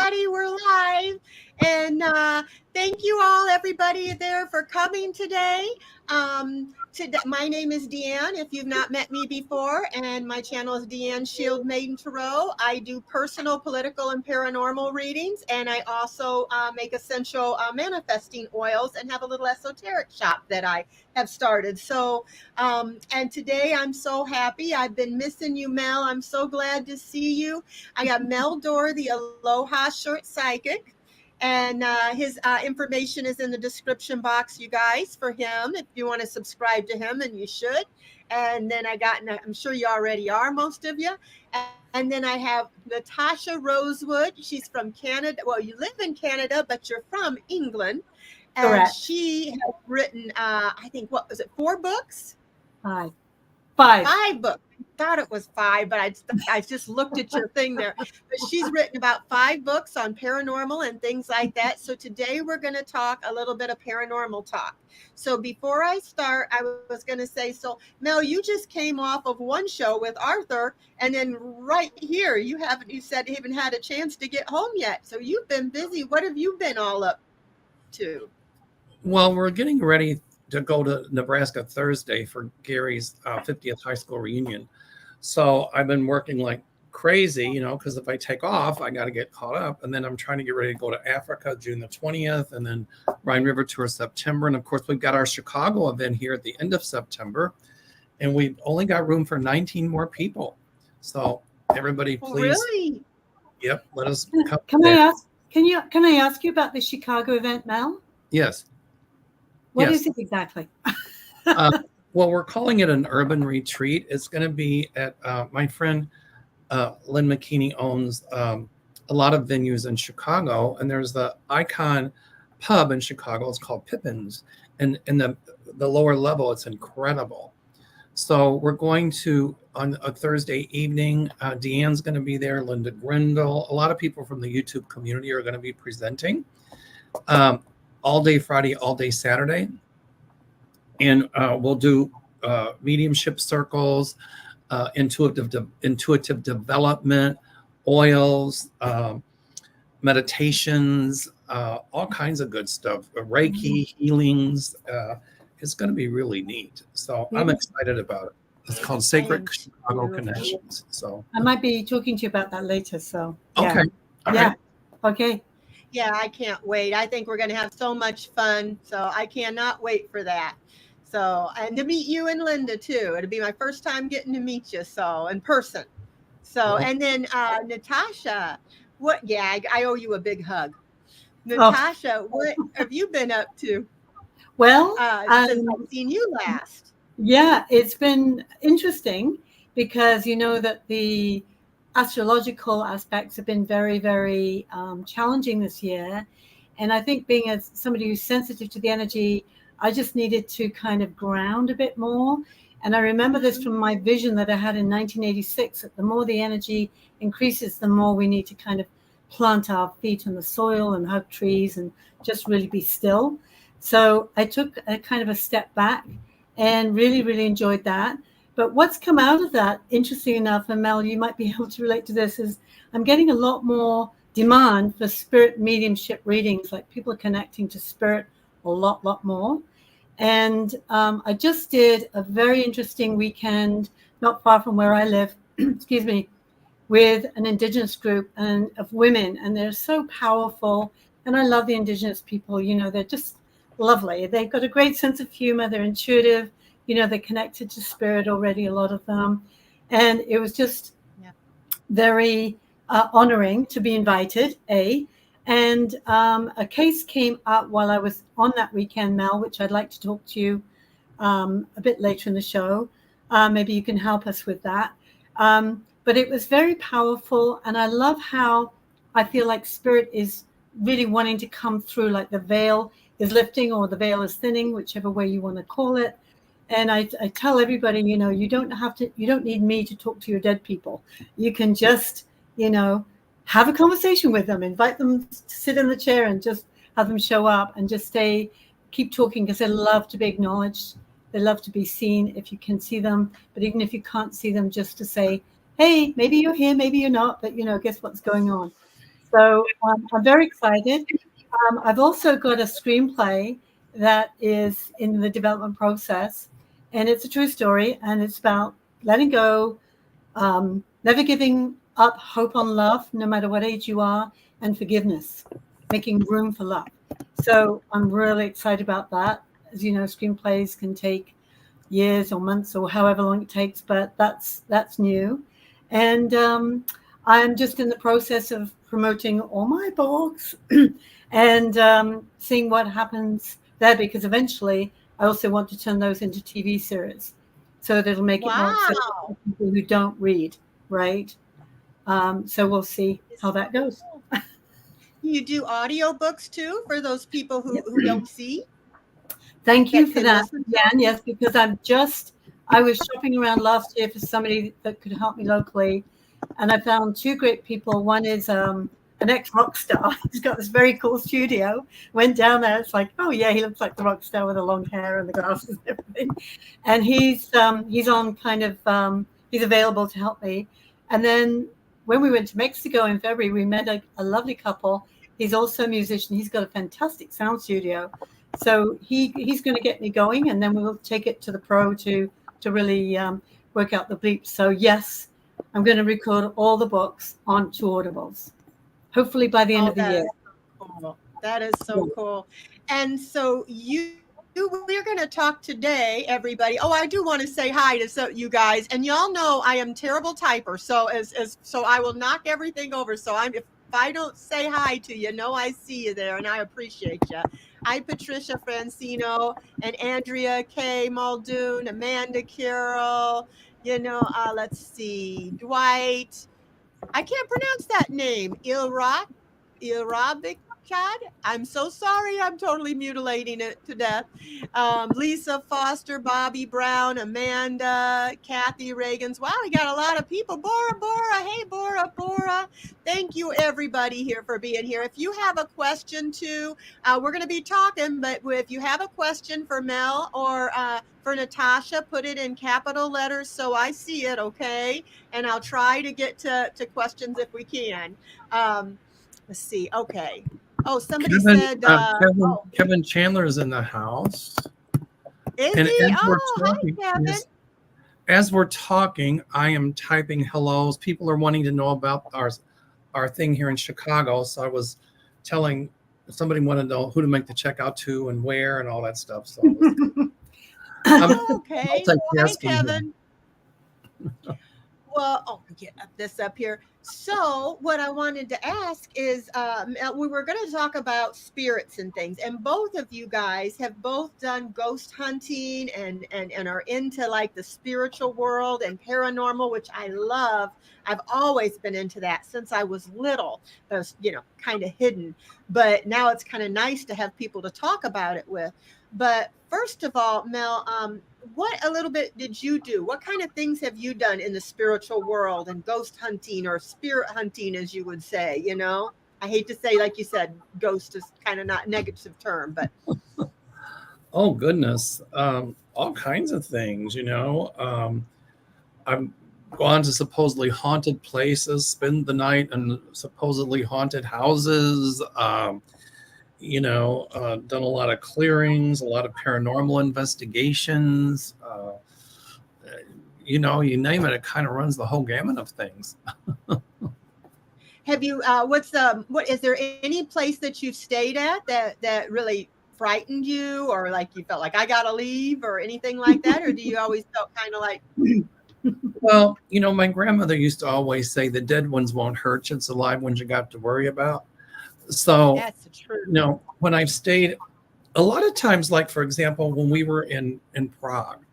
everybody. We're live. And thank you all, everybody there, for coming today. My name is Deanne, if you've not met me before, and my channel is Deanne Shield Maiden Tarot. I do personal, political, and paranormal readings, and I also make essential manifesting oils and have a little esoteric shop that I have started. So, and today I'm so happy. I've been missing you, Mel. I'm so glad to see you. I got Mel Dorr, the Aloha Shirt Psychic. And his information is in the description box, you guys, for him, if you want to subscribe to him, and you should. And then I'm sure you already are, most of you. And then I have Natasha Rosewood. She's from Canada. Well, you live in Canada, but you're from England. And Correct. she has written, I think, what was it, 4 books? Five. 5 books. I thought it was 5, but I just looked at your thing there. But she's written about 5 books on paranormal and things like that. So today we're going to talk a little bit of paranormal talk. So before I start, I was going to say, so Mel, you just came off of one show with Arthur, and then right here, you said even had a chance to get home yet. So you've been busy. What have you been all up to? Well, we're getting ready to go to Nebraska Thursday for Gary's 50th high school reunion. So I've been working like crazy, because if I take off, I got to get caught up. And then I'm trying to get ready to go to Africa June the 20th, and then Rhine River Tour September. And of course, we've got our Chicago event here at the end of September. And we've only got room for 19 more people. So everybody, please. Really? Yep. Let us come. Can I ask you about the Chicago event, Mel? Yes. What is it exactly? Well, we're calling it an urban retreat. It's going to be at my friend Lynn McKinney owns a lot of venues in Chicago, and there's the Icon Pub in Chicago. It's called Pippin's, and in the lower level, it's incredible. So we're going to on a Thursday evening. Deanne's going to be there. Linda Grindle. A lot of people from the YouTube community are going to be presenting. All day Friday, all day Saturday. And we'll do mediumship circles, intuitive development, oils, meditations, all kinds of good stuff, Reiki, healings. It's going to be really neat. So I'm excited about it. It's called Sacred Chicago Connections. So I might be talking to you about that later. So okay. All right. Okay. Yeah, I can't wait. I think we're going to have so much fun. So I cannot wait for that. So, and to meet you and Linda too. It'll be my first time getting to meet you. So in person. So, and then Natasha, I owe you a big hug. Natasha, What have you been up to? Well, since I've seen you last. Yeah, it's been interesting because you know that the astrological aspects have been very, very challenging this year. And I think being as somebody who's sensitive to the energy, I just needed to kind of ground a bit more. And I remember this from my vision that I had in 1986, that the more the energy increases, the more we need to kind of plant our feet in the soil and hug trees and just really be still. So I took a kind of a step back and really, really enjoyed that. But what's come out of that, interesting enough, and Mel, you might be able to relate to this, is I'm getting a lot more demand for spirit mediumship readings, like people are connecting to spirit a lot more. And I just did a very interesting weekend, not far from where I live, excuse me, with an Indigenous group of women. And they're so powerful. And I love the Indigenous people. They're just lovely. They've got a great sense of humor. They're intuitive. They're connected to spirit already, a lot of them. And it was just very honoring to be invited, And a case came up while I was on that weekend, Mel, which I'd like to talk to you a bit later in the show. Maybe you can help us with that. But it was very powerful. And I love how I feel like spirit is really wanting to come through, like the veil is lifting or the veil is thinning, whichever way you want to call it. And I tell everybody, you don't need me to talk to your dead people. You can just, have a conversation with them, invite them to sit in the chair and just have them show up and just keep talking, because they love to be acknowledged. They love to be seen if you can see them. But even if you can't see them, just to say, hey, maybe you're here, maybe you're not, but guess what's going on. So I'm very excited. I've also got a screenplay that is in the development process, and it's a true story, and it's about letting go, never giving up hope on love, no matter what age you are, and forgiveness, making room for love. So I'm really excited about that. As you know, screenplays can take years or months or however long it takes, but that's new. And I'm just in the process of promoting all my books and seeing what happens there, because eventually I also want to turn those into TV series so that it'll make it more accessible Wow. to people who don't read, right? So we'll see how that goes. You do audiobooks too for those people Yep. who don't see Thank you that for can that, listen to Jan. them? Yes, because I was shopping around last year for somebody that could help me locally, and I found two great people. One is an ex rock star. He's got this very cool studio. Went down there. It's like, oh yeah, he looks like the rock star with the long hair and the glasses and everything. And he's on kind of he's available to help me. And then when we went to Mexico in February, we met a lovely couple. He's also a musician. He's got a fantastic sound studio. So he's going to get me going, and then we'll take it to the pro to really work out the bleeps. So yes, I'm going to record all the books onto Audibles, hopefully by the end Oh, of the that year. is so cool. That is so cool. And so we're going to talk today, everybody. Oh, I do want to say hi to you guys, and y'all know I am terrible typer, so so I will knock everything over. So if I don't say hi to you, know I see you there, and I appreciate you. Hi, Patricia Francino and Andrea K. Muldoon, Amanda Carroll. Let's see, Dwight. I can't pronounce that name. Irabic Chad. I'm so sorry. I'm totally mutilating it to death. Lisa Foster, Bobby Brown, Amanda, Kathy Reagans. Wow, we got a lot of people. Bora. Hey, Bora. Thank you, everybody here for being here. If you have a question too, we're going to be talking, but if you have a question for Mel or for Natasha, put it in capital letters so I see it, okay? And I'll try to get to questions if we can. Let's see. Okay. Oh, somebody Kevin, said, Kevin Chandler's in the house. is And he? as we're Oh, hi, talking, Kevin. yes, as we're talking, I am typing hellos. People are wanting to know about our thing here in Chicago. So I was telling somebody wanted to know who to make the checkout to and where and all that stuff. So I'm Okay. Well, hi, multitasking here. Kevin. Well, oh, get this up here. So, what I wanted to ask is, we were going to talk about spirits and things, and both of you guys have both done ghost hunting and are into like the spiritual world and paranormal, which I love. I've always been into that since I was little. That was, kind of hidden, but now it's kind of nice to have people to talk about it with. But first of all, Mel, what a little bit did you do? What kind of things have you done in the spiritual world and ghost hunting or spirit hunting, as you would say? I hate to say, like you said, ghost is kind of not a negative term, but Oh goodness, all kinds of things. I've gone to supposedly haunted places, spend the night in supposedly haunted houses. Done a lot of clearings, a lot of paranormal investigations. You name it, it kind of runs the whole gamut of things. have you? What is there any place that you've stayed at that really frightened you, or like you felt like I gotta leave, or anything like that, or do you always felt kind of like? Well, my grandmother used to always say the dead ones won't hurt you, it's the live ones you got to worry about. So, That's true. when I've stayed, a lot of times, like for example, when we were in Prague,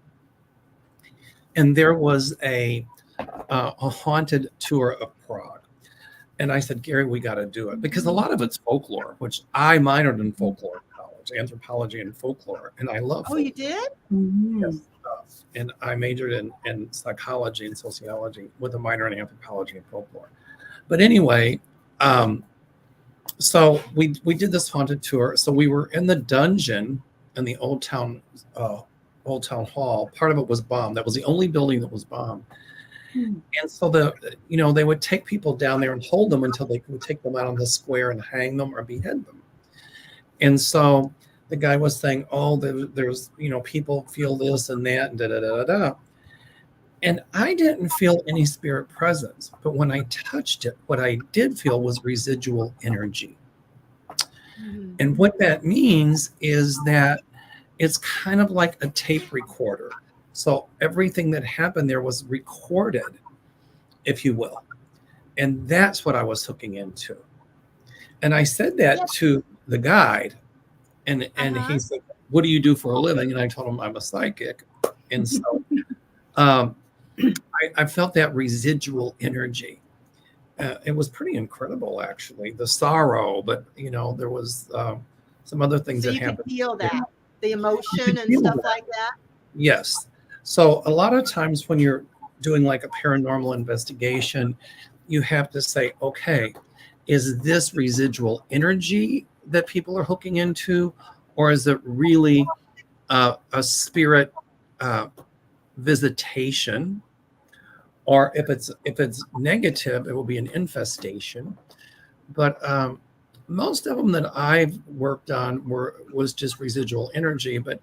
and there was a haunted tour of Prague, and I said, Gary, we got to do it because a lot of it's folklore, which I minored in folklore in college, anthropology and folklore, and I love. Oh, you did? Yes. And I majored in psychology and sociology with a minor in anthropology and folklore. But anyway, so we did this haunted tour. So we were in the dungeon in the old town hall. Part of it was bombed. That was the only building that was bombed. Hmm. And so they would take people down there and hold them until they would take them out on the square and hang them or behead them. And so the guy was saying, oh, there's, people feel this and that and da da da da da. And I didn't feel any spirit presence, but when I touched it, what I did feel was residual energy. Mhm. And what that means is that it's kind of like a tape recorder. So everything that happened there was recorded, if you will. And that's what I was hooking into. And I said that Yep. to the guide, and Uh-huh. he said, what do you do for a living? And I told him I'm a psychic. And so um, I felt that residual energy. It was pretty incredible, actually, the sorrow, but there was some other things So that you could happened. feel that, the You emotion could and feel stuff that. like that. Yes. So a lot of times when you're doing like a paranormal investigation, you have to say, okay, is this residual energy that people are hooking into, or is it really a spirit visitation? Or if it's negative, it will be an infestation. But most of them that I've worked on was just residual energy. But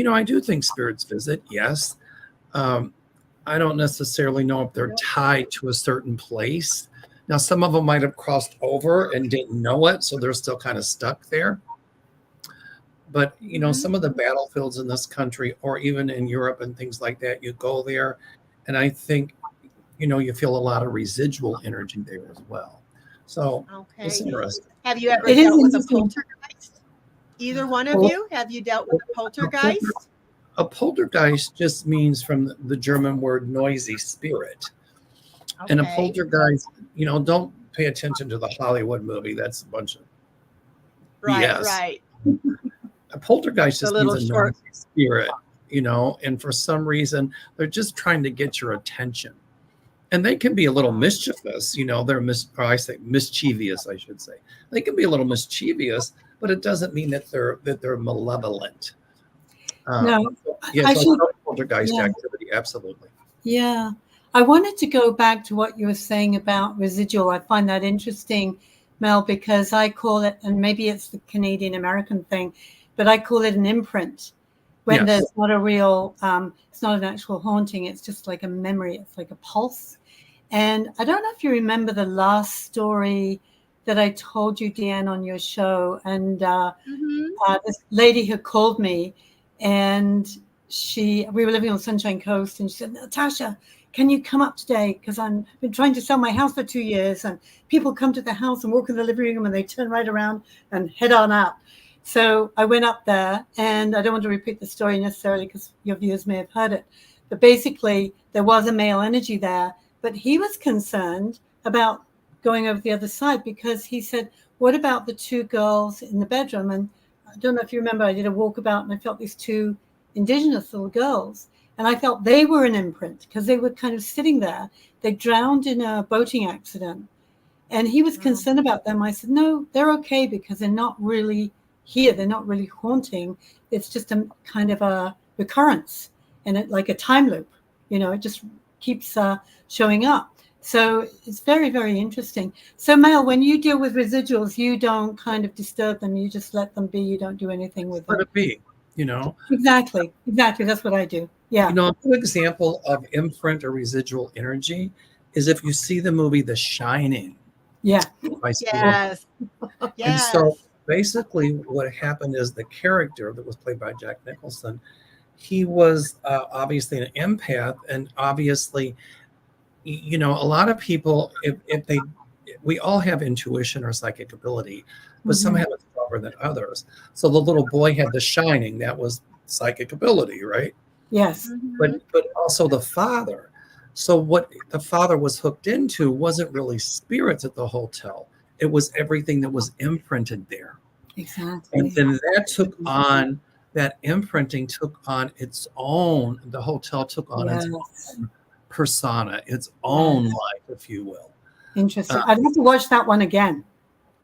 I do think spirits visit. Yes, I don't necessarily know if they're tied to a certain place. Now, some of them might have crossed over and didn't know it, so they're still kind of stuck there. But Mhm. some of the battlefields in this country, or even in Europe and things like that, you go there, and I think you feel a lot of residual energy there as well. So it's Okay. interesting. Have you ever It is dealt with a interesting. poltergeist? Either one of Well, you? Have you dealt with a poltergeist? a poltergeist just means from the German word noisy spirit. And a Okay. poltergeist, don't pay attention to the Hollywood movie. That's a bunch of Right, BS. right. A poltergeist The just means little a short. noisy spirit, and for some reason, they're just trying to get your attention. And they can be a little mischievous, or I say mischievous, I should say. They can be a little mischievous, but it doesn't mean that they're malevolent. Uh, No, yeah, I so should. poltergeist Yeah, activity, absolutely. yeah. I wanted to go back to what you were saying about residual. I find that interesting, Mel, because I call it, and maybe it's the Canadian American thing, but I call it an imprint. When Yes. there's not a real, it's not an actual haunting. It's just like a memory. It's like a pulse. And I don't know if you remember the last story that I told you, Deanne, on your show. And Mhm. this lady had called me, and we were living on Sunshine Coast, and she said, Natasha, can you come up today? Because I've been trying to sell my house for 2 years, and people come to the house and walk in the living room and they turn right around and head on out. So I went up there, and I don't want to repeat the story necessarily because your viewers may have heard it. But basically, there was a male energy there, but he was concerned about going over the other side because he said, what about the two girls in the bedroom? And I don't know if you remember, I did a walkabout and I felt these two indigenous little girls. And I felt they were an imprint because they were kind of sitting there. They drowned in a boating accident. And he was Wow. concerned about them. I said, no, they're okay because they're not really here. They're not really haunting. It's just a kind of a recurrence and like a time loop. It just keeps showing up. So it's very, very interesting. So, Mel, when you deal with residuals, you don't kind of disturb them. You just let them be. You don't do anything with Let them. it be, you know. Exactly. Exactly. That's what I do. Yeah. A good example of imprint or residual energy is if you see the movie The Shining Yeah. by Spielberg. Yes. And so Yes. basically what happened is the character that was played by Jack Nicholson, he was obviously an empath, and obviously, a lot of people, if we all have intuition or psychic ability, but some Mhm. have it stronger than others. So the little boy had The Shining, that was psychic ability, right? Yes. Mhm. But also the father. So what the father was hooked into wasn't really spirits at the hotel. It was everything that was imprinted there. And Exactly. then that imprinting took on its own, the hotel took on its Yes. own persona, its own Yes. life, if you will. Interesting. I'd have to watch that one again.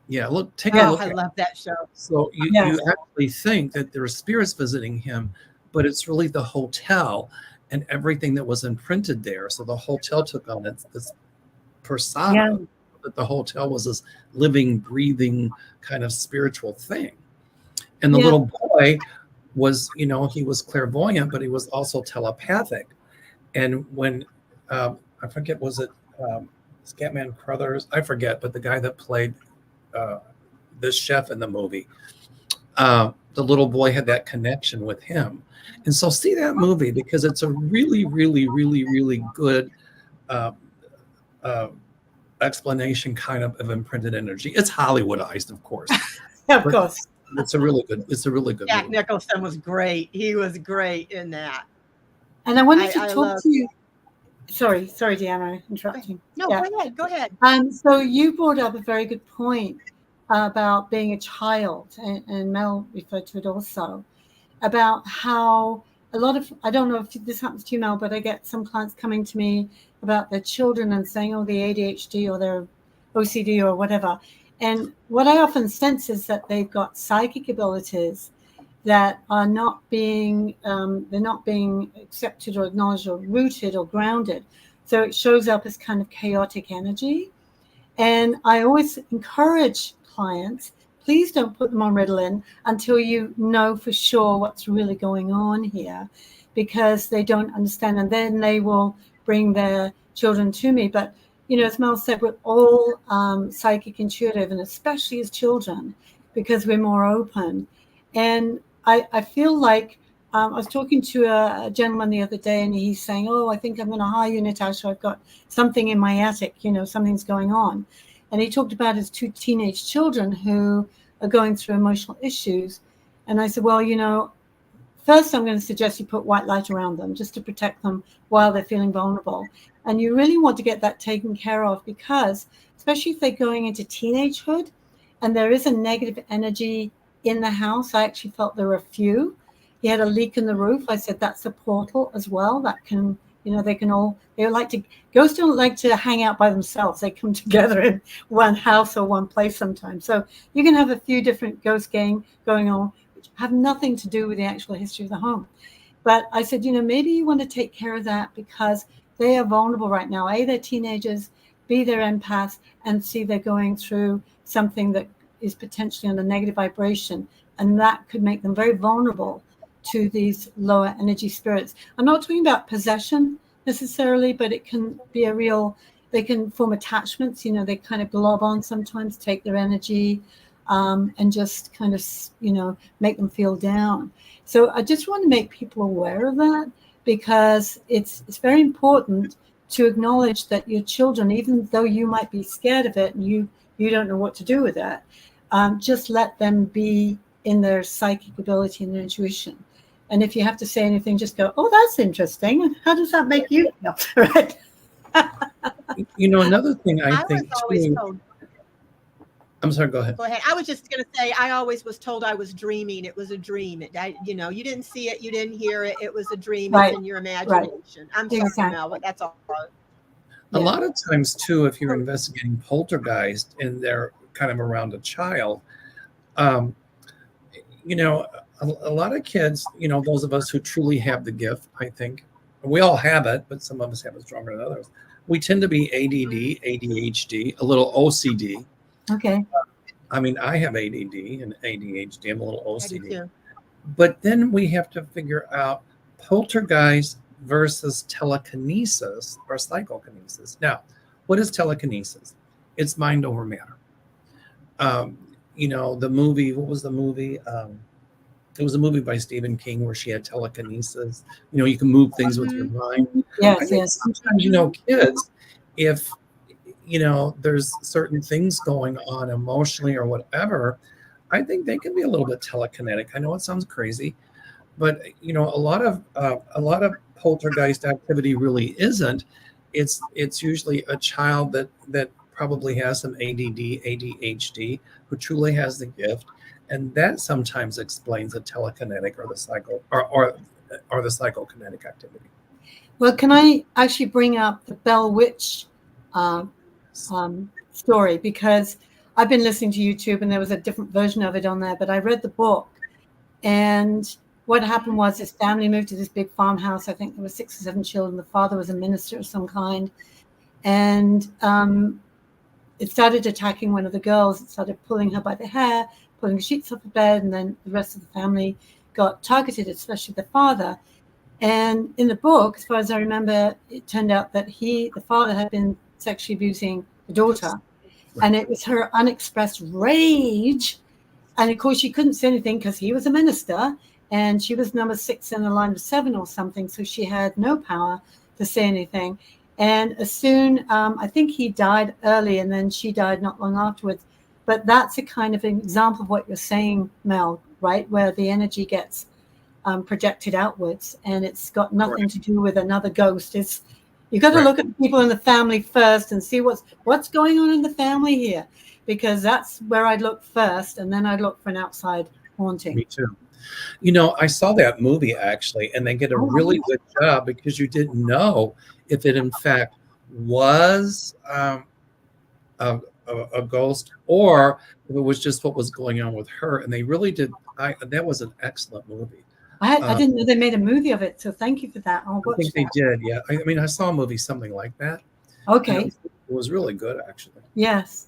Yeah, look, take a Yeah. Oh, look I at it. love that show. So you Yes. actually think that there are spirits visiting him, but it's really the hotel. and everything that was imprinted there. So the hotel took on this persona that the hotel was this living, breathing kind of spiritual thing. And the little boy was, he was clairvoyant, but he was also telepathic. And when I forget, was it Scatman Crothers? I forget, but the guy that played the chef in the movie, the little boy had that connection with him. And so see that movie, because it's a really, really, really, really good explanation kind of imprinted energy. It's Hollywoodized, of course. Of course. It's a really good Jack movie. Nicholson was great. He was great in that. And I wanted to talk to you. Sorry, Deanna, interrupting. No, go ahead. So you brought up a very good point about being a child, and Mel referred to it also, about how a lot of, I don't know if this happens to you, Mel, but I get some clients coming to me about their children and saying, oh, the ADHD or their OCD or whatever. And what I often sense is that they've got psychic abilities that are not being, they're not being accepted or acknowledged or rooted or grounded. So it shows up as kind of chaotic energy. And I always encourage clients, please don't put them on Ritalin until you know for sure what's really going on here, because they don't understand. And then they will bring their children to me. But, as Mel said, we're all psychic intuitive, and especially as children, because we're more open. And I feel like I was talking to a gentleman the other day, and he's saying, oh, I think I'm going to hire you, Natasha. I've got something in my attic, something's going on. And he talked about his 2 teenage children who are going through emotional issues. And I said, well, first I'm going to suggest you put white light around them just to protect them while they're feeling vulnerable. And you really want to get that taken care of, because especially if they're going into teenagehood and there is a negative energy in the house. I actually felt there were a few. He had a leak in the roof. I said, that's a portal as well. That can, ghosts don't like to hang out by themselves. They come together in one house or one place sometimes. So you can have a few different ghost gang going on, which have nothing to do with the actual history of the home. But I said, maybe you want to take care of that, because they are vulnerable right now. A, they're teenagers, B, they're empaths, and C, they're going through something that is potentially on a negative vibration, and that could make them very vulnerable to these lower energy spirits. I'm not talking about possession necessarily, but it can be they can form attachments, they kind of glob on sometimes, take their energy, and just kind of, make them feel down. So I just want to make people aware of that, because it's very important to acknowledge that your children, even though you might be scared of it and you don't know what to do with that, just let them be in their psychic ability and their intuition. And if you have to say anything, just go, oh, that's interesting. How does that make you feel? Right. Another thing I think was always too, told. I'm sorry, go ahead. Go ahead. I was just going to say, I always was told I was dreaming. It was a dream. You didn't see it. You didn't hear it. It was a dream. Right. It's in your imagination. Right. I'm sorry, Mel, but that's all. A lot of times too, if you're investigating poltergeist and they're kind of around a child, a lot of kids, those of us who truly have the gift, I think, we all have it, but some of us have it stronger than others. We tend to be ADD, ADHD, a little OCD. Okay. I mean, I have ADD and ADHD. I'm a little OCD. But then we have to figure out poltergeist versus telekinesis or psychokinesis. Now, what is telekinesis? It's mind over matter. The movie, what was the movie? It was a movie by Stephen King where she had telekinesis. You can move things with your mind. Yes. Sometimes, kids, if, there's certain things going on emotionally or whatever, I think they can be a little bit telekinetic. I know it sounds crazy, but, a lot of poltergeist activity really isn't. It's usually a child that probably has some ADD, ADHD, who truly has the gift. And that sometimes explains the telekinetic or the psycho or the psychokinetic activity. Well, can I actually bring up the Bell Witch story? Because I've been listening to YouTube and there was a different version of it on there, but I read the book, and what happened was his family moved to this big farmhouse. I think there were 6 or 7 children. The father was a minister of some kind. And it started attacking one of the girls. It started pulling her by the hair, pulling the sheets off the bed, and then the rest of the family got targeted, especially the father. And in the book, as far as I remember, it turned out that the father had been sexually abusing the daughter. Right. And it was her unexpressed rage. And of course, she couldn't say anything because he was a minister and she was number 6 in a line of 7 or something. So she had no power to say anything. And as soon, I think he died early and then she died not long afterwards. But that's a kind of an example of what you're saying, Mel, right? Where the energy gets projected outwards, and it's got nothing to do with another ghost. It's you got to look at the people in the family first and see what's going on in the family here, because that's where I'd look first, and then I'd look for an outside haunting. Me too. You know, I saw that movie actually, and they did a really good job because you didn't know if it in fact was a ghost or if it was just what was going on with her. And they really did. That was an excellent movie. I didn't know they made a movie of it, so thank you for that. I'll watch I think that. they did. Yeah. I mean, I saw a movie something like that. Okay. It was really good, actually. Yes.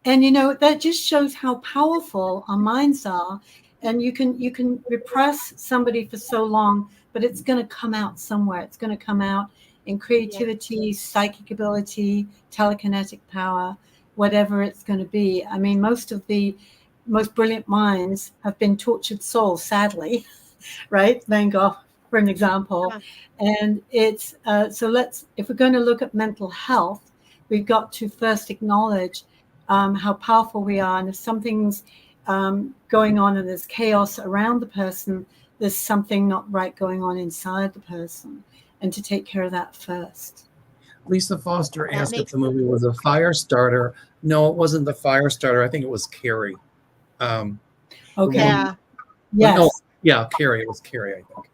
And you know, that just shows how powerful our minds are. And you can repress somebody for so long, but it's going to come out somewhere. It's going to come out in creativity, psychic ability, telekinetic power, whatever it's going to be. I mean, most of the most brilliant minds have been tortured souls, sadly, right? Van Gogh, for an example. And it's if we're going to look at mental health, we've got to first acknowledge how powerful we are. And if something's going on and there's chaos around the person, there's something not right going on inside the person, and to take care of that first. Lisa Foster asked if the movie was a fire starter. No, it wasn't the fire starter. I think it was Carrie. Okay. Yeah. Yes. No, yeah, Carrie. It was Carrie, I think.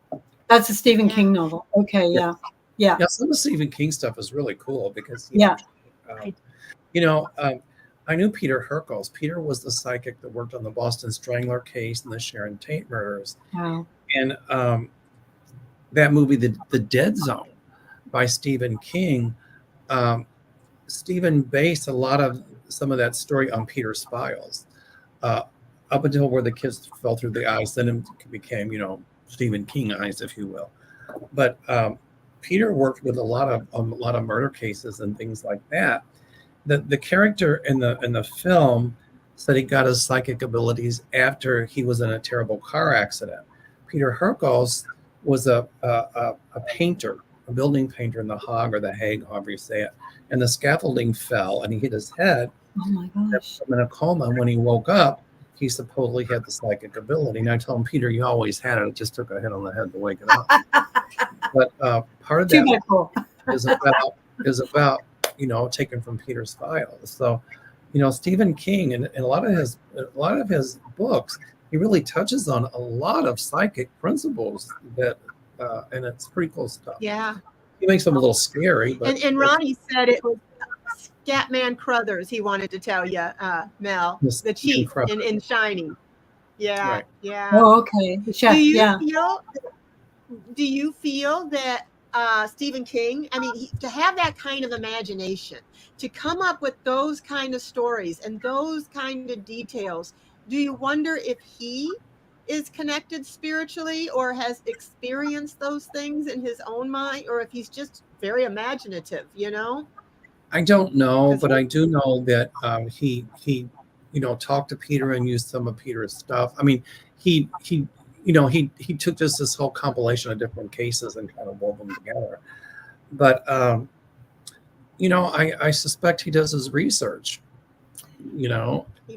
That's a Stephen King novel. Okay. Yeah. Yeah, some of Stephen King stuff is really cool because I knew Peter Herkels. Peter was the psychic that worked on the Boston Strangler case and the Sharon Tate murders. Wow. And that movie, The Dead Zone, by Stephen King, Stephen based some of that story on Peter Spiles, up until where the kids fell through the ice. Then it became, Stephen King eyes, if you will. But Peter worked with a lot of murder cases and things like that. The character in the film said he got his psychic abilities after he was in a terrible car accident. Peter Herkels was a painter, a building painter in The Hague or The Hague, however you say it. And the scaffolding fell and he hit his head. Oh my gosh. In a coma. And when he woke up, he supposedly had the psychic ability. And I told him, Peter, you always had it. It just took a hit on the head to wake it up. But part of that is about taken from Peter's files. So, Stephen King and a lot of his books, he really touches on a lot of psychic principles that, and it's pretty cool stuff. Yeah. He makes them a little scary. But and Ronnie said it was Scatman Crothers. He wanted to tell you, Mel, the chief in Shining. Yeah. Right. Yeah. Oh, okay. The chef. Do you feel that Stephen King, I mean, to have that kind of imagination, to come up with those kind of stories and those kind of details, do you wonder if he is connected spiritually or has experienced those things in his own mind, or if he's just very imaginative, I don't know, but I do know that he talked to Peter and used some of Peter's stuff. I mean, he took just this whole compilation of different cases and kind of wove them together. But I suspect he does his research.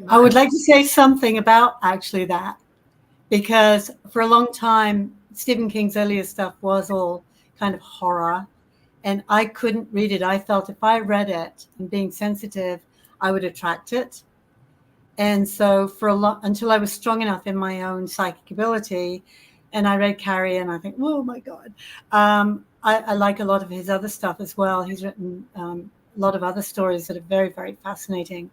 I would like to say something about actually that, because for a long time, Stephen King's earlier stuff was all kind of horror, and I couldn't read it. I felt if I read it and being sensitive, I would attract it. And so until I was strong enough in my own psychic ability, and I read Carrie and I think, oh my God. I like a lot of his other stuff as well. He's written a lot of other stories that are very, very fascinating.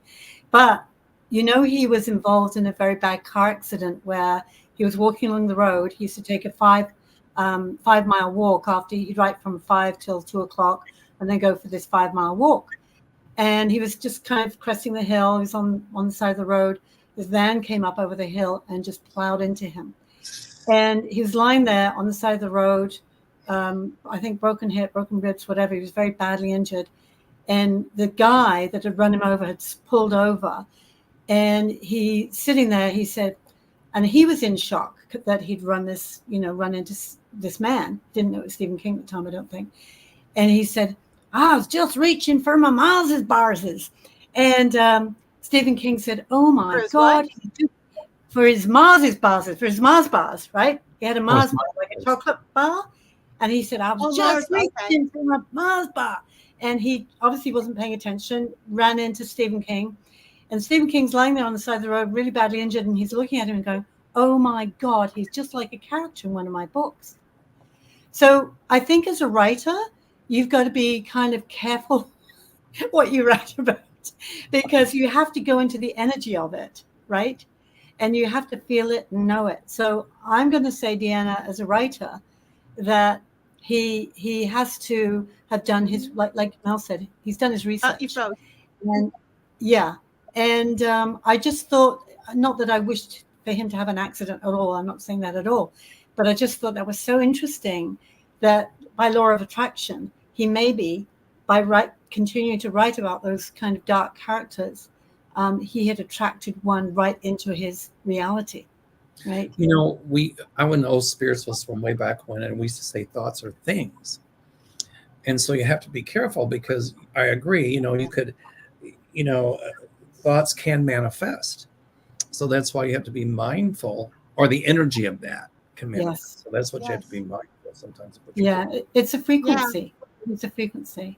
But, he was involved in a very bad car accident where he was walking along the road. He used to take a 5-mile walk after he'd write from 5 till 2 o'clock and then go for this 5-mile walk. And he was just kind of cresting the hill. He was on the side of the road. His van came up over the hill and just plowed into him. And he was lying there on the side of the road, I think broken hip, broken ribs, whatever. He was very badly injured. And the guy that had run him over had pulled over. And he sitting there, he said, and he was in shock that he'd run into this man. Didn't know it was Stephen King at the time, I don't think. And he said, I was just reaching for my Miles's bars. And Stephen King said, oh my God, for his Miles's bars, for his Mars bars, right? He had a Mars bar, like a chocolate bar. And he said, I was just reaching for my Mars bar. And he obviously wasn't paying attention, ran into Stephen King. And Stephen King's lying there on the side of the road, really badly injured. And he's looking at him and going, oh my God, he's just like a character in one of my books. So I think as a writer, you've got to be kind of careful what you write about, because you have to go into the energy of it, right? And you have to feel it and know it. So I'm going to say, Deanna, as a writer, that he has to have done his, like Mel said, he's done his research. And yeah. And I just thought, not that I wished for him to have an accident at all. I'm not saying that at all. But I just thought that was so interesting that by law of attraction, he maybe, by continuing to write about those kind of dark characters, he had attracted one right into his reality, right? You know, I was an old spiritualist from way back when, and we used to say thoughts are things. And so you have to be careful, because I agree, you could, thoughts can manifest. So that's why you have to be mindful, or the energy of that can manifest. Yes. So that's what you have to be mindful sometimes. It's a frequency. Yeah. It's a frequency.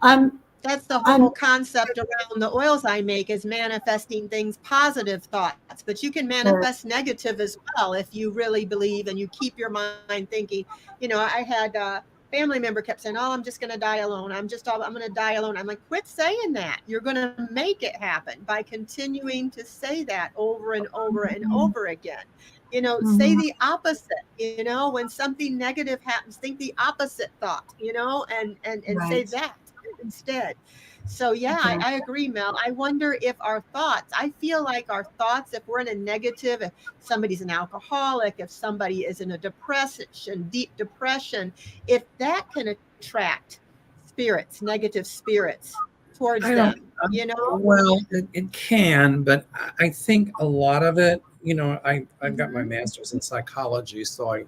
That's the whole concept around the oils I make, is manifesting things, positive thoughts. But you can manifest negative as well if you really believe and you keep your mind thinking. I had a family member kept saying, oh, I'm just going to die alone. I'm going to die alone. I'm like, quit saying that. You're going to make it happen by continuing to say that over and over and over again. Say the opposite. When something negative happens, think the opposite thought, and say that instead. So I agree, Mel. I wonder if our thoughts, I feel like our thoughts, if we're in a negative, if somebody's an alcoholic, if somebody is in a depression, deep depression, if that can attract spirits, negative spirits towards them, Well, it can, but I think a lot of it, I've got my master's in psychology, so I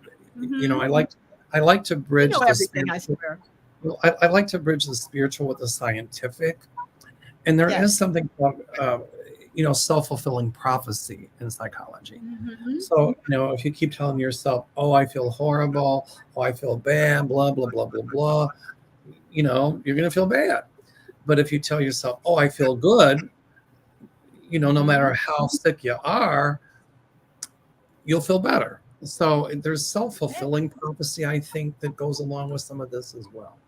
like to bridge everything, I swear. Well, I like to bridge the spiritual with the scientific, and there is something called, self-fulfilling prophecy in psychology. Mm-hmm. So, if you keep telling yourself, "Oh, I feel horrible," "Oh, I feel bad," blah blah blah blah blah, you're going to feel bad. But if you tell yourself, "Oh, I feel good," no matter how sick you are, you'll feel better. So there's self-fulfilling prophecy, I think, that goes along with some of this as well.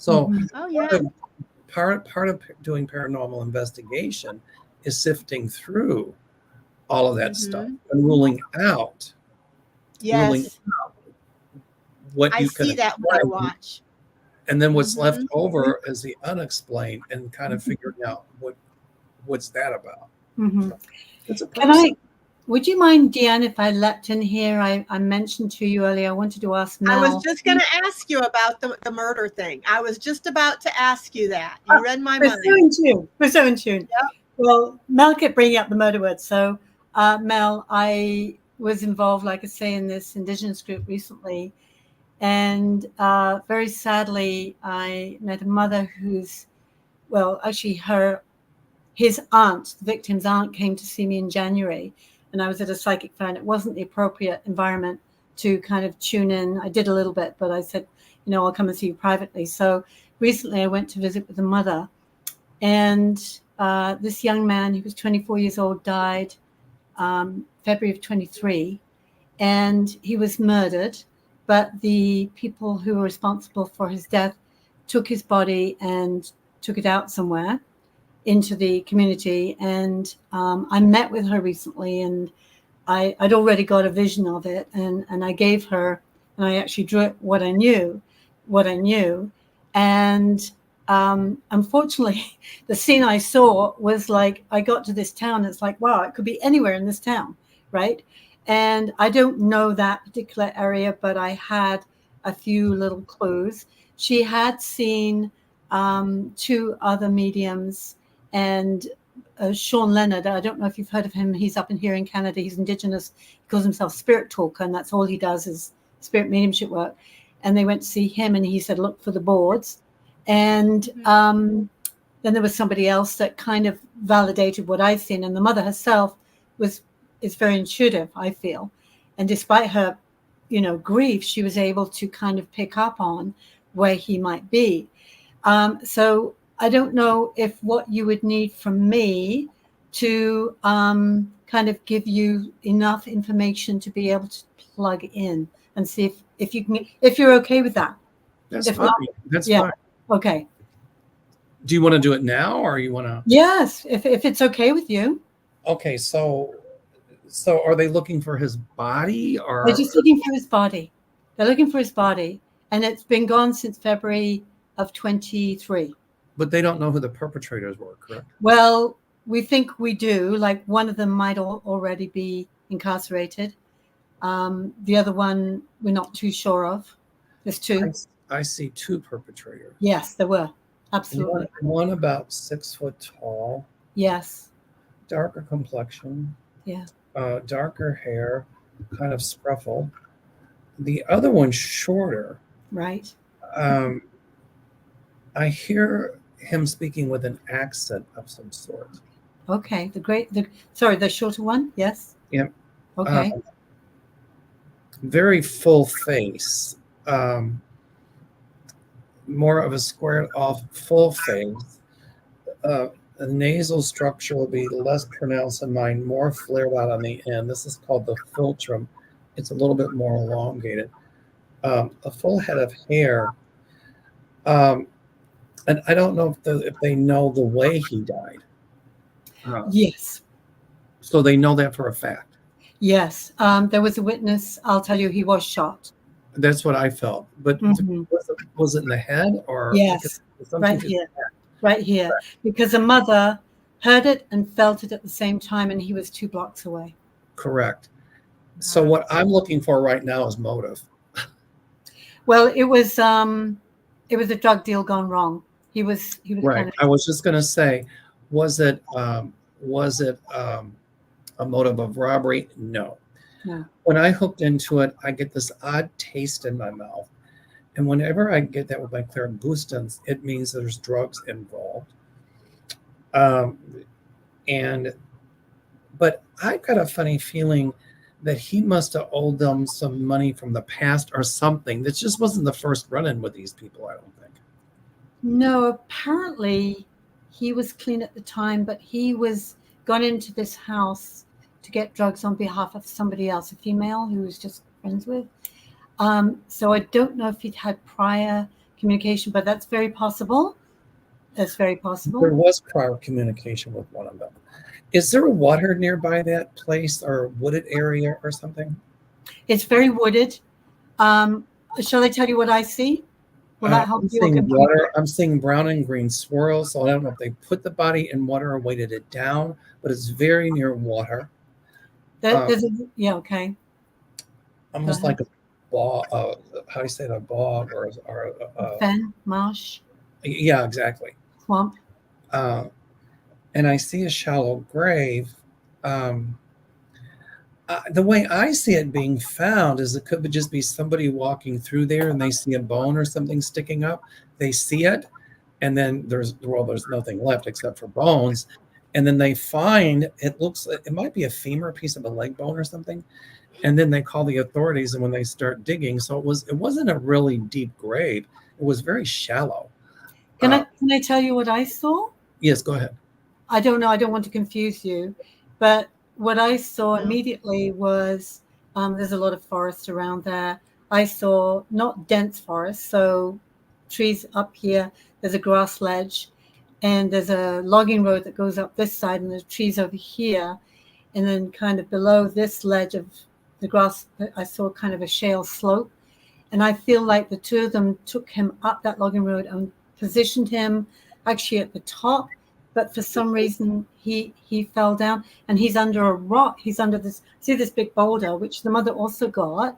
So part of doing paranormal investigation is sifting through all of that stuff and ruling out. What I you see that when I watch. And then what's left over is the unexplained, and kind of figuring out what's that about. Mm-hmm. So would you mind, Deanne, if I leapt in here? I mentioned to you earlier, I wanted to ask Mel. I was just going to ask you about the murder thing. I was just about to ask you that. You read my mind. We're so in tune. Yep. Well, Mel kept bringing up the murder word. So, Mel, I was involved, like I say, in this Indigenous group recently. And very sadly, I met a mother who's, his aunt, the victim's aunt, came to see me in January. And I was at a psychic fair, and it wasn't the appropriate environment to kind of tune in. I did a little bit, but I said, I'll come and see you privately. So recently I went to visit with the mother, and this young man, he was 24 years old, died February of 23, and he was murdered. But the people who were responsible for his death took his body and took it out somewhere into the community. And I met with her recently, and I'd already got a vision of it, and I gave her, and I actually drew it what I knew, and unfortunately, the scene I saw was like I got to this town. It's like, wow, it could be anywhere in this town, right? And I don't know that particular area, but I had a few little clues. She had seen two other mediums, and Sean Leonard. I don't know if you've heard of him. He's up in here in Canada. He's Indigenous. He calls himself Spirit Talker, and that's all he does is spirit mediumship work. And they went to see him, and he said, look for the boards. And then there was somebody else that kind of validated what I'd seen. And the mother herself is very intuitive, I feel. And despite her, grief, she was able to kind of pick up on where he might be. So I don't know if what you would need from me to kind of give you enough information to be able to plug in and see if you can, if you're okay with that. That's fine. That's fine. Okay. Do you want to do it now, or you want to? Yes, if it's okay with you. Okay, so are they looking for his body, or they're just looking for his body? They're looking for his body, and it's been gone since February of 23. But they don't know who the perpetrators were, correct? Well, we think we do. Like, one of them might already be incarcerated. The other one we're not too sure of. There's two. I see two perpetrators. Yes, there were. Absolutely. One about 6 foot tall. Yes. Darker complexion. Yeah. Darker hair, kind of scruffle. The other one shorter. Right. I hear him speaking with an accent of some sort. Okay. The shorter one. Yes. Yep. Okay. Very full face. More of a squared off full face. The nasal structure will be less pronounced than mine, more flared out on the end. This is called the philtrum. It's a little bit more elongated. A full head of hair. And I don't know if they know the way he died. Yes. So they know that for a fact. Yes. There was a witness. I'll tell you, he was shot. That's what I felt. But was it in the head, or? Yes. Right here. Because a mother heard it and felt it at the same time, and he was 2 blocks away. Correct. So what I'm looking for right now is motive. Well, it was a drug deal gone wrong. He was right. Kind of, I was just going to say, was it a motive of robbery? No. When I hooked into it, I get this odd taste in my mouth. And whenever I get that with my clairgustance, it means there's drugs involved. But I've got a funny feeling that he must have owed them some money from the past or something. This just wasn't the first run-in with these people, I don't think. No, apparently he was clean at the time, but he was gone into this house to get drugs on behalf of somebody else, a female who was just friends with. So I don't know if he'd had prior communication, but that's very possible. That's very possible. There was prior communication with one of them. Is there water nearby that place, or wooded area or something? It's very wooded. Shall I tell you what I see? Will that help you? Water. I'm seeing brown and green swirls. So I don't know if they put the body in water or weighted it down, but it's very near water. Okay. Almost like a bog. How do you say it? A bog or a fen, marsh. Yeah, exactly. Swamp. And I see a shallow grave. The way I see it being found is it could just be somebody walking through there and they see a bone or something sticking up. They see it, and then there's nothing left except for bones. And then they find, it might be a femur, piece of a leg bone or something. And then they call the authorities, and when they start digging, so it wasn't a really deep grave. It was very shallow. Can I tell you what I saw? Yes, go ahead. I don't know. I don't want to confuse you, but what I saw immediately was there's a lot of forest around there. I saw not dense forest, so trees up here. There's a grass ledge, and there's a logging road that goes up this side, and there's trees over here. And then kind of below this ledge of the grass, I saw kind of a shale slope. And I feel like the two of them took him up that logging road and positioned him actually at the top. But for some reason, he fell down, and he's under a rock. He's under this, see this big boulder, which the mother also got.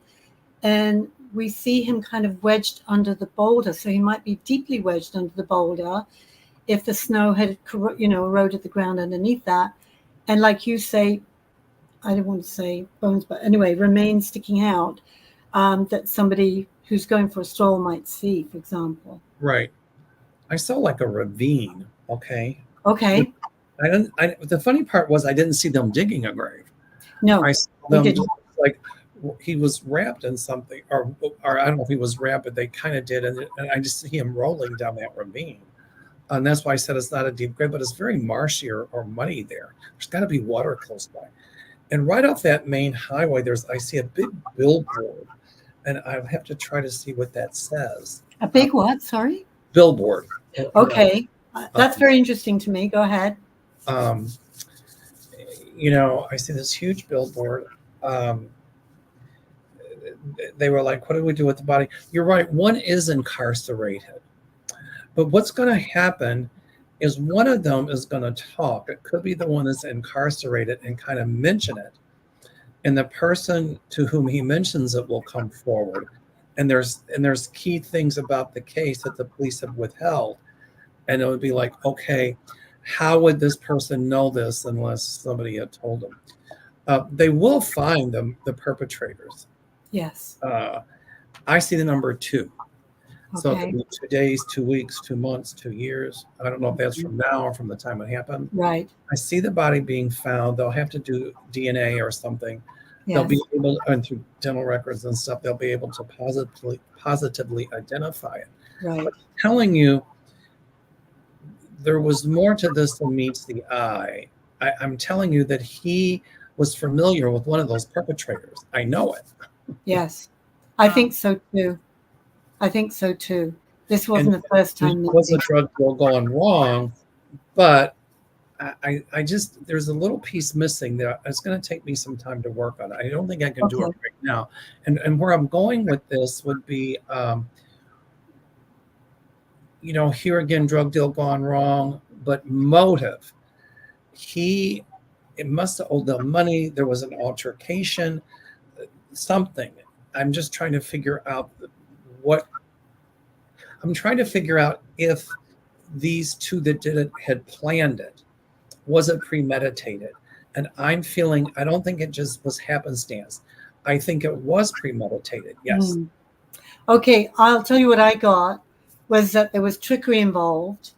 And we see him kind of wedged under the boulder. So he might be deeply wedged under the boulder if the snow had, eroded the ground underneath that. And like you say, I don't want to say bones, but anyway, remains sticking out, that somebody who's going for a stroll might see, for example. Right. I saw like a ravine. Okay. Okay. The funny part was I didn't see them digging a grave. No, I saw them just like he was wrapped in something, or I don't know if he was wrapped, but they kind of did, and I just see him rolling down that ravine. And that's why I said it's not a deep grave, but it's very marshy or muddy there. There's got to be water close by. And right off that main highway, I see a big billboard, and I have to try to see what that says. A big what? Sorry? Billboard. Okay. That's very interesting to me. Go ahead. I see this huge billboard. They were like, what do we do with the body? You're right. One is incarcerated. But what's going to happen is one of them is going to talk. It could be the one that's incarcerated and kind of mention it. And the person to whom he mentions it will come forward. And there's key things about the case that the police have withheld. And it would be like, okay, how would this person know this unless somebody had told them? They will find the perpetrators. Yes. I see the number 2. So Okay. it could be 2 days, 2 weeks, 2 months, 2 years. I don't know if that's from now or from the time it happened. Right. I see the body being found. They'll have to do DNA or something. Yes. They'll be able, and through dental records and stuff, they'll be able to positively identify it. Right. But I'm telling you, there was more to this than meets the eye. I'm telling you that he was familiar with one of those perpetrators. I know it. Yes. I think so too. This wasn't the first time. There was a drug deal going wrong, but I just, there's a little piece missing there. It's going to take me some time to work on it. I don't think I can do it right now. And where I'm going with this would be, here again, drug deal gone wrong, but motive. It must have owed them money. There was an altercation, something. I'm just trying to figure out if these two that did it had planned it. Was it premeditated? And I'm feeling, I don't think it just was happenstance. I think it was premeditated. Yes. Okay. I'll tell you what I got was that there was trickery involved.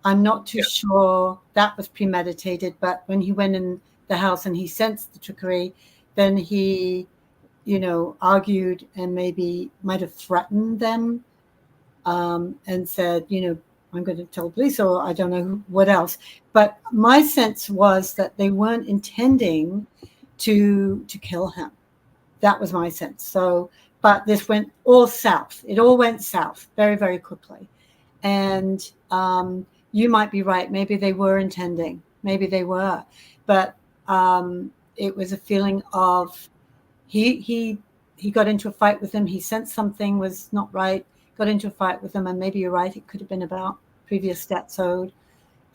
I'm not too sure that was premeditated, but when he went in the house and he sensed the trickery, then he, argued and maybe might have threatened them, and said, I'm going to tell the police, or I don't know what else. But my sense was that they weren't intending to kill him. That was my sense. So, but this went all south. It all went south very, very quickly. And you might be right. Maybe they were intending. Maybe they were. But it was a feeling of he got into a fight with him. He sensed something was not right. Got into a fight with them, and maybe you're right. It could have been about previous debts owed.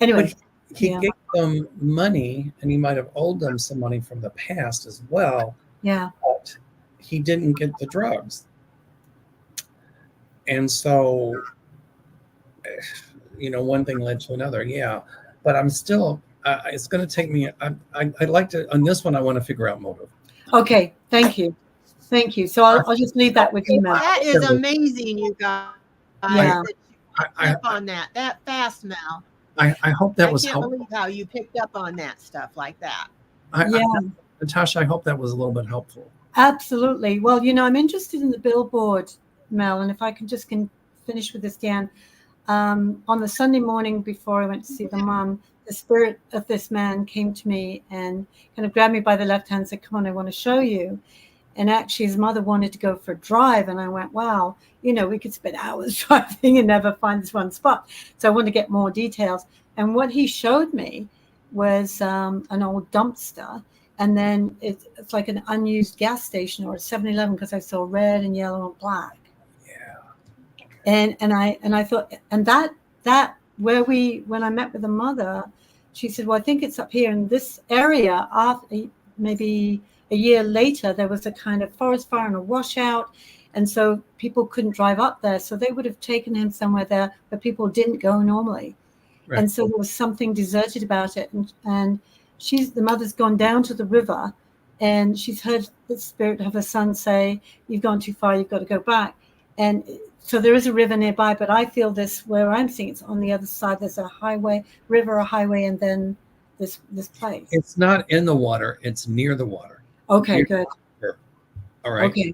Anyway, but he gave them money, and he might have owed them some money from the past as well. Yeah. But he didn't get the drugs, and so one thing led to another. Yeah, but I'm still. It's going to take me. I'd like to on this one. I want to figure out motive. Okay. Thank you. So I'll just leave that with you, Mel. That is amazing, you guys. Yeah. Up on that fast, Mel. I hope that was helpful. I can't believe how you picked up on that stuff like that. Natasha, I hope that was a little bit helpful. Absolutely. Well, I'm interested in the billboard, Mel, and if I can just finish with this, Dan. On the Sunday morning before I went to see the mom, the spirit of this man came to me and kind of grabbed me by the left hand and said, come on, I want to show you. And actually his mother wanted to go for a drive. And I went, wow, we could spend hours driving and never find this one spot. So I wanted to get more details. And what he showed me was an old dumpster, and then it's like an unused gas station or a 7-Eleven, because I saw red and yellow and black. Yeah. And I thought, and that when I met with the mother, she said, well, I think it's up here in this area. After maybe a year later, there was a kind of forest fire and a washout, and so people couldn't drive up there, so they would have taken him somewhere there where people didn't go normally. Right. And so there was something deserted about it, and the mother's gone down to the river, and she's heard the spirit of her son say, you've gone too far, you've got to go back. And so there is a river nearby, but I feel this, where I'm seeing it's on the other side, there's a river, a highway, and then this place. It's not in the water, it's near the water. Okay, Near good. All right. Okay.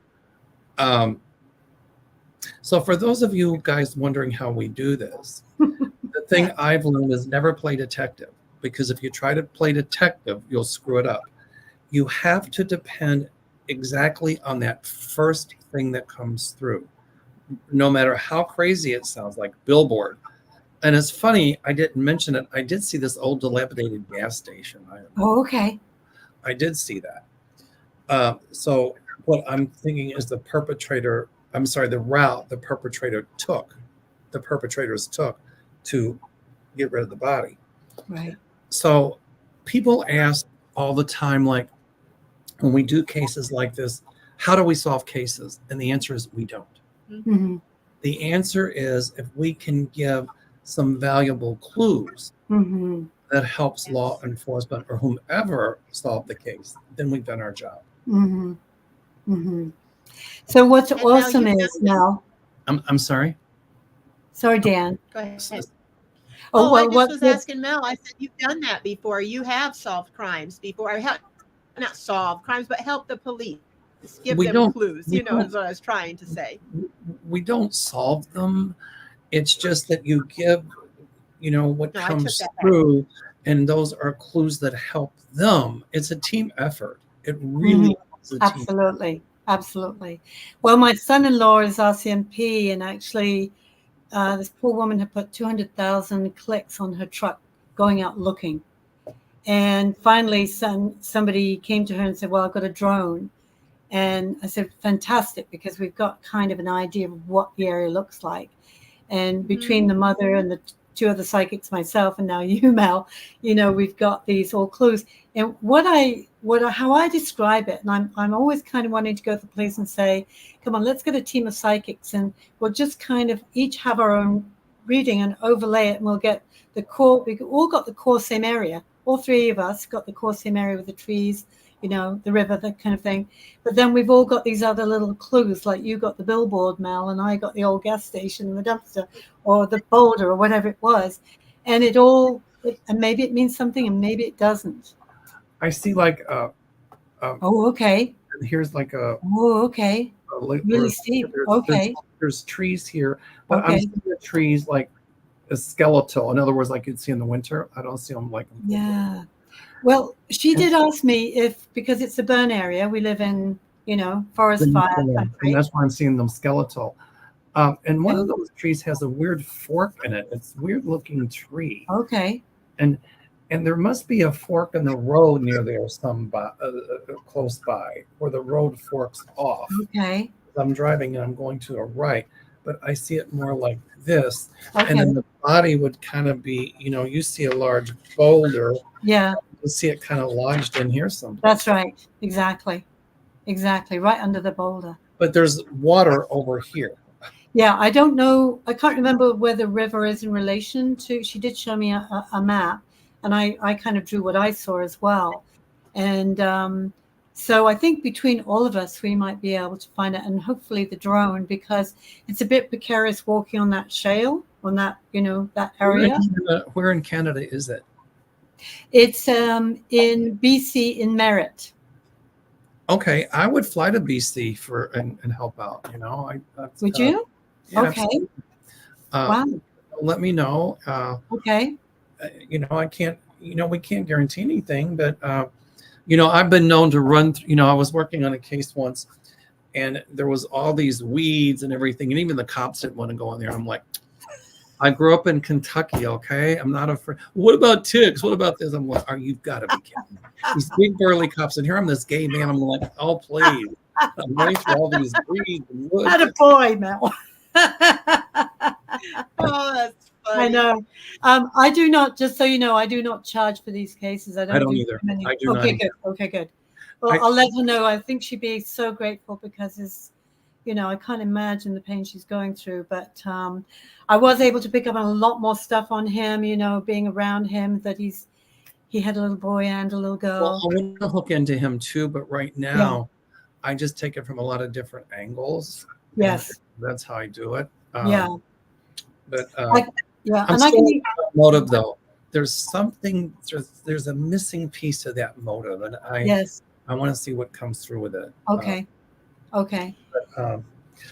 So for those of you guys wondering how we do this, the thing I've learned is never play detective, because if you try to play detective, you'll screw it up. You have to depend exactly on that first thing that comes through, no matter how crazy it sounds, like billboard. And it's funny, I didn't mention it. I did see this old dilapidated gas station. Oh, okay. I did see that. So what I'm thinking is the route the perpetrators took to get rid of the body. Right. So people ask all the time, like, when we do cases like this, how do we solve cases? And the answer is we don't. Mm-hmm. The answer is if we can give some valuable clues Mm-hmm. that helps law enforcement or whomever solve the case, then we've done our job. Mm-hmm. Mm-hmm. So what's And awesome now is now. I'm sorry. Sorry, Dan. Go ahead. Oh, I well, just was asking Mel. I said, you've done that before. You have solved crimes before. Not solved crimes, but help the police. Give them clues. Is what I was trying to say. We don't solve them. It's just that you give, what comes through, and those are clues that help them. It's a team effort. It really is a team. Absolutely. Well, my son-in-law is RCMP, and actually this poor woman had put 200,000 clicks on her truck going out looking. And finally somebody came to her and said, well, I've got a drone. And I said, fantastic, because we've got kind of an idea of what the area looks like. And between the mother and the two other psychics, myself and now you, Mel, we've got these all clues. And how I describe it, and I'm always kind of wanting to go to the police and say, come on, let's get a team of psychics, and we'll just kind of each have our own reading and overlay it, and we'll get the core. We all got the core same area. All three of us got the core same area with the trees, the river, that kind of thing. But then we've all got these other little clues, like you got the billboard, Mel, and I got the old gas station and the dumpster or the boulder or whatever it was. And and maybe it means something and maybe it doesn't. I see like okay. Here's like okay. Really steep. Okay. There's trees here, but I'm seeing the trees like a skeletal. In other words, like you'd see in the winter. I don't see them like. Yeah. Well, she did ask me because it's a burn area, we live in, forest fire country. And that's why I'm seeing them skeletal. And one of those trees has a weird fork in it. It's a weird looking tree. Okay. And there must be a fork in the road near there, close by, where the road forks off. Okay. I'm driving and I'm going to a right, but I see it more like this. Okay. And then the body would kind of be, you see a large boulder. Yeah. You see it kind of lodged in here somewhere. That's right. Exactly. Right under the boulder. But there's water over here. Yeah, I don't know. I can't remember where the river is in relation to. She did show me a map, and I kind of drew what I saw as well. And so I think between all of us, we might be able to find it, and hopefully the drone, because it's a bit precarious walking on that shale, on that, that area. Where in Canada is it? It's in BC, in Merritt. Okay, I would fly to BC and help out. Would you? Yeah, okay. Wow. Let me know. Okay. I can't. We can't guarantee anything, but I've been known to run. I was working on a case once, and there was all these weeds and everything, and even the cops didn't want to go in there. I'm like, I grew up in Kentucky, okay? I'm not afraid. What about ticks? What about this? I'm like, you've got to be kidding me. These big burly cops, and here I'm this gay man. I'm like, oh, please. I'm running through all these breeds and woods. Had a boy, Mel. Oh, that's funny. I know. I do not, just so you know, I do not charge for these cases. I don't do either. many. I do not Okay, either. good. Okay, good. Well, I'll let her know. I think she'd be so grateful because it's, I can't imagine the pain she's going through. But I was able to pick up on a lot more stuff on him, being around him, that he had a little boy and a little girl. Well, I want to hook into him too, but right now I just take it from a lot of different angles. Yes. That's how I do it. Yeah. But yeah, I'm and still motive though. There's something. There's a missing piece to that motive, and I want to see what comes through with it. Okay. Okay. But,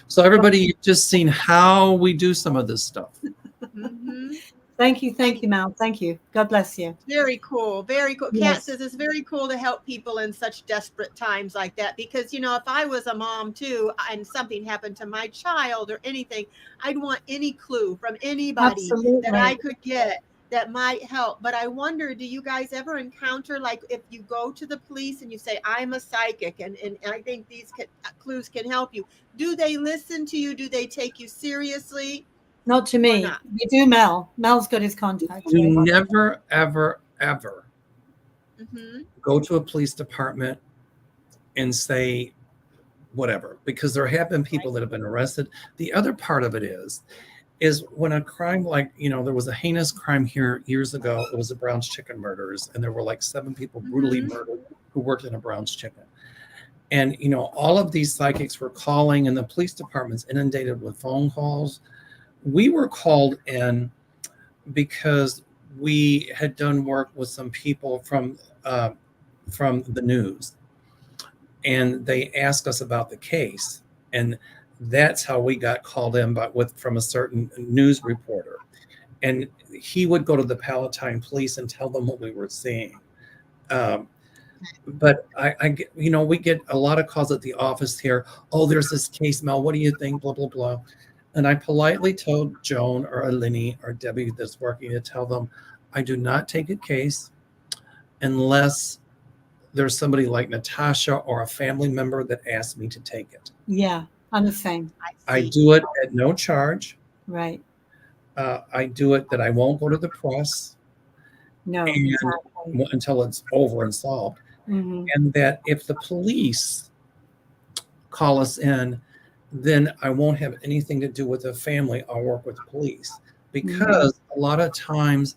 so everybody, you've just seen how we do some of this stuff. Mm-hmm. Thank you, Mal. Thank you. God bless you. Very cool. Very cool. Yes. Kat says it's very cool to help people in such desperate times like that, because, if I was a mom too and something happened to my child or anything, I'd want any clue from anybody that I could get that might help. But I wonder, do you guys ever encounter, like, if you go to the police and you say, I'm a psychic and I think these clues can help you, do they listen to you? Do they take you seriously? Not to me. You do, Mel. Mel's got his contact. You never, ever, ever go to a police department and say whatever, because there have been people that have been arrested. The other part of it is when a crime, like, there was a heinous crime here years ago. It was the Brown's Chicken murders, and there were like 7 people brutally murdered who worked in a Brown's Chicken. And, all of these psychics were calling, and the police department's inundated with phone calls. We were called in because we had done work with some people from the news, and they asked us about the case, and that's how we got called in from a certain news reporter, and he would go to the Palatine police and tell them what we were seeing. But I get, we get a lot of calls at the office here. Oh, there's this case, Mel. What do you think? Blah blah blah. And I politely told Joan or Aline or Debbie that's working to tell them, I do not take a case unless there's somebody like Natasha or a family member that asks me to take it. Yeah, I'm the same. I do it at no charge. Right. I do it that I won't go to the press. No. Until it's over and solved. Mm-hmm. And that if the police call us in, then I won't have anything to do with the family. I'll work with the police, because a lot of times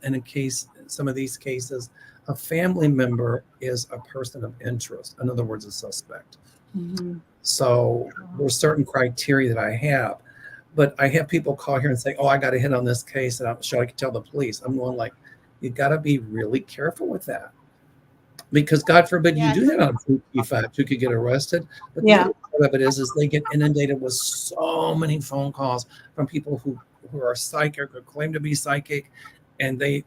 some of these cases, a family member is a person of interest. In other words, a suspect. Mm-hmm. So there's certain criteria that I have, but I have people call here and say, oh, I got a hit on this case, and I'm sure I can tell the police. I'm going like, you got to be really careful with that, because God forbid you do that on a fact, you could get arrested. But the other part of it is they get inundated with so many phone calls from people who are psychic or claim to be psychic, and they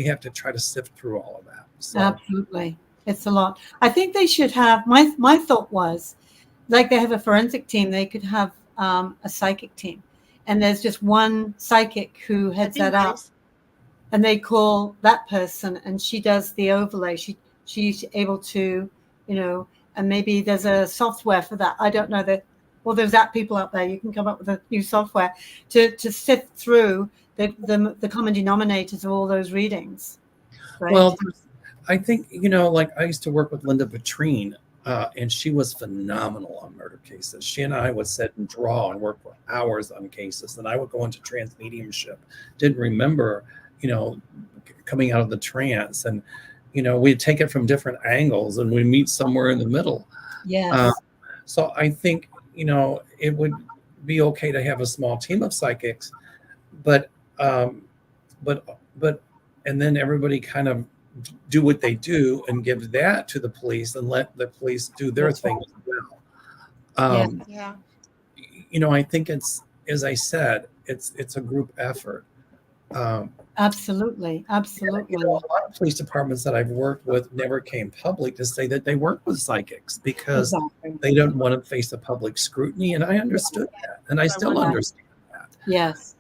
have to try to sift through all of that. So. Absolutely. It's a lot. I think they should have, my thought was, like they have a forensic team, they could have a psychic team. And there's just one psychic who heads that up. And they call that person, and she does the overlay. She's able to, and maybe there's a software for that. I don't know that. Well, there's app people out there. You can come up with a new software to sift through the common denominators of all those readings. Right? Well, I think, like I used to work with Linda Petrine, and she was phenomenal on murder cases. She and I would sit and draw and work for hours on cases. And I would go into trance mediumship. Didn't remember, coming out of the trance, and we'd take it from different angles, and we meet somewhere in the middle. Yes. So I think it would be okay to have a small team of psychics, but and then everybody kind of do what they do and give that to the police and let the police do their thing as well. I think it's, as I said, it's a group effort. Absolutely. A lot of police departments that I've worked with never came public to say that they work with psychics, because they don't want to face a public scrutiny. And I understood that. And I still understand that. Yes.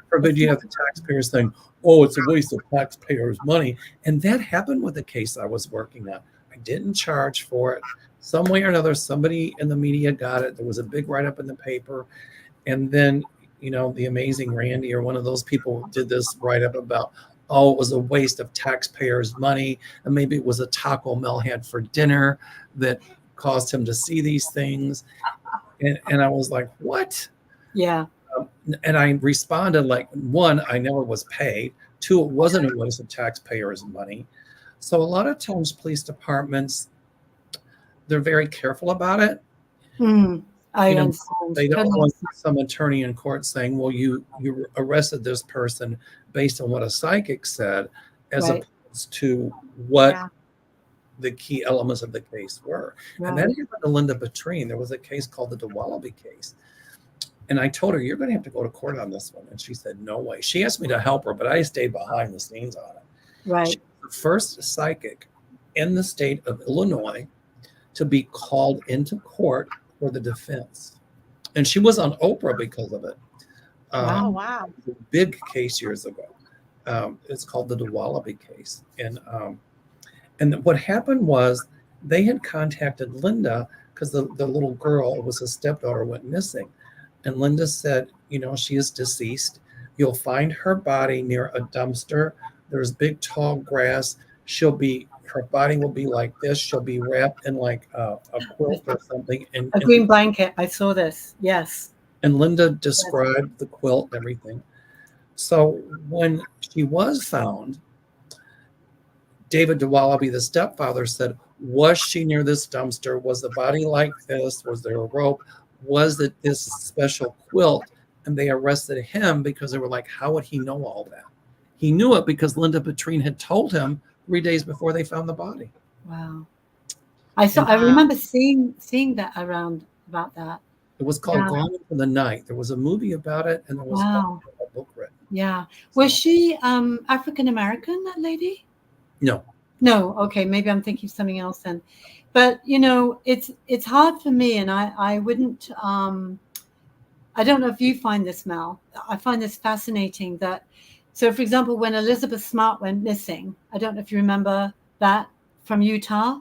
forbid you have the taxpayers saying, oh, it's a waste of taxpayers' money. And that happened with the case I was working on. I didn't charge for it. Some way or another, somebody in the media got it. There was a big write-up in the paper. And then, the amazing Randy or one of those people did this write-up about, oh, it was a waste of taxpayers' money. And maybe it was a taco Mel had for dinner that caused him to see these things. And I was like, what? Yeah. And I responded like, one, I never was paid. Two, it wasn't a waste of taxpayers' money. So a lot of times police departments, they're very careful about it. I understand. They don't want some attorney in court saying, well, you arrested this person based on what a psychic said, as opposed to what the key elements of the case were. And that happened to Linda Petrine. There was a case called the DeWallaby case. And I told her, you're going to have to go to court on this one. And she said, no way. She asked me to help her, but I stayed behind the scenes on it. Right. She was the first psychic in the state of Illinois to be called into court for the defense. And she was on Oprah because of it. Wow. It was a big case years ago. It's called the DeWallaby case. And what happened was they had contacted Linda because the little girl, it was a stepdaughter, went missing. And Linda said, she is deceased. You'll find her body near a dumpster. There's big tall grass. Her body will be like this. She'll be wrapped in like a quilt or something. And a green blanket. I saw this. Yes. And Linda described the quilt and everything. So when she was found, David DeWallaby, the stepfather, said, was she near this dumpster? Was the body like this? Was there a rope? Was it this special quilt? And they arrested him because they were like, how would he know all that? He knew it because Linda Petrine had told him 3 days before they found the body. Wow. I remember seeing that around about that. It was called Gone for the Night. There was a movie about it, and there was a book written. Yeah. Was she African American, that lady? No. No. Okay. Maybe I'm thinking of something else then. But, it's hard for me, and I wouldn't, I don't know if you find this, Mel. I find this fascinating that, so for example, when Elizabeth Smart went missing, I don't know if you remember that from Utah.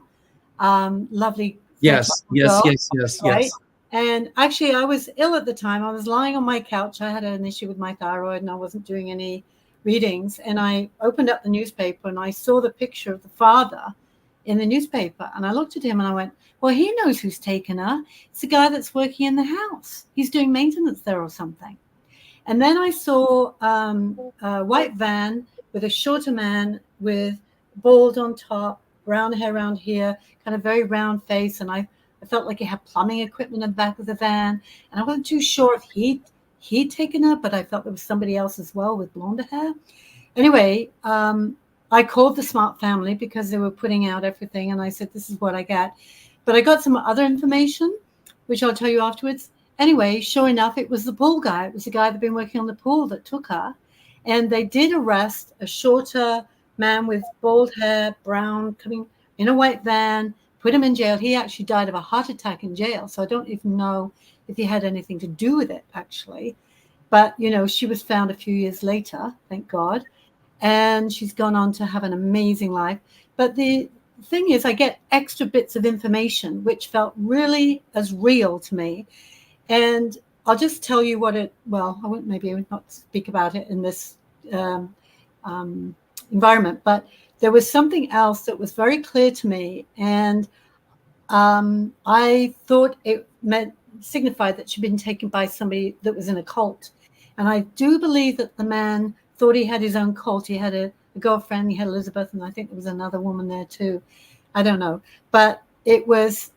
Lovely. Yes. Right? And actually, I was ill at the time. I was lying on my couch. I had an issue with my thyroid and I wasn't doing any readings. And I opened up the newspaper and I saw the picture of the father in the newspaper. And I looked at him and I went, well, he knows who's taken her. It's the guy that's working in the house. He's doing maintenance there or something. And then I saw a white van with a shorter man with bald on top, brown hair around here, kind of very round face. And I felt like he had plumbing equipment in the back of the van. And I wasn't too sure if he'd taken her, but I felt there was somebody else as well with blonde hair. Anyway, I called the Smart family because they were putting out everything. And I said, this is what I got. But I got some other information, which I'll tell you afterwards. Anyway, sure enough, it was the pool guy. It was the guy that had been working on the pool that took her. And they did arrest a shorter man with bald hair, brown, coming in a white van, put him in jail. He actually died of a heart attack in jail. So I don't even know if he had anything to do with it, actually. But, she was found a few years later, thank God. And she's gone on to have an amazing life. But the thing is, I get extra bits of information, which felt really as real to me. And I'll just tell you I won't not speak about it in this environment, but there was something else that was very clear to me. And I thought it signified that she'd been taken by somebody that was in a cult. And I do believe that the man thought he had his own cult. He had a girlfriend, he had Elizabeth, and I think there was another woman there too. I don't know. But there was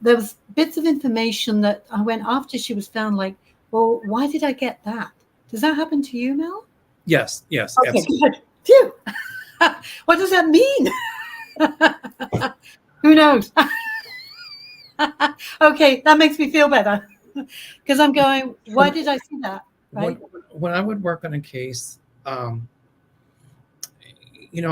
bits of information that I went after she was found, like, well, why did I get that? Does that happen to you, Mel? Yes. Okay, good. Phew. What does that mean? Who knows? Okay, that makes me feel better because I'm going, why did I see that? Right? When I would work on a case, I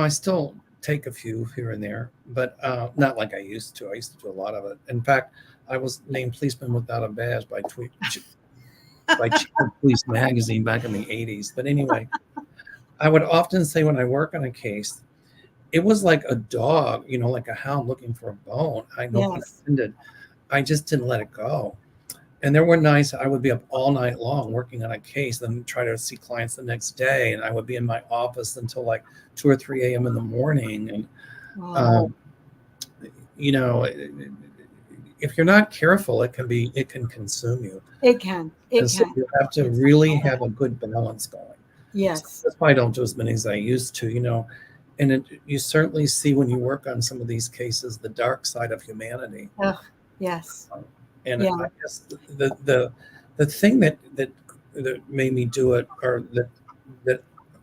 still take a few here and there, but not like I used to. I used to do a lot of it. In fact, I was named Policeman Without a Badge by Chief Police Magazine back in the 80s. But anyway, I would often say when I work on a case, it was like a dog, like a hound looking for a bone. I no pun Yes. intended. I just didn't let it go. And there were nights I would be up all night long working on a case, then try to see clients the next day, and I would be in my office until like 2 or 3 a.m. in the morning. And Wow. you know, if you're not careful, it can consume you. It can. And so you have to really have a good balance going. So Yes. that's why I don't do as many as I used to. And you certainly see when you work on some of these cases the dark side of humanity. Yes. And I guess the thing that made me do it, or that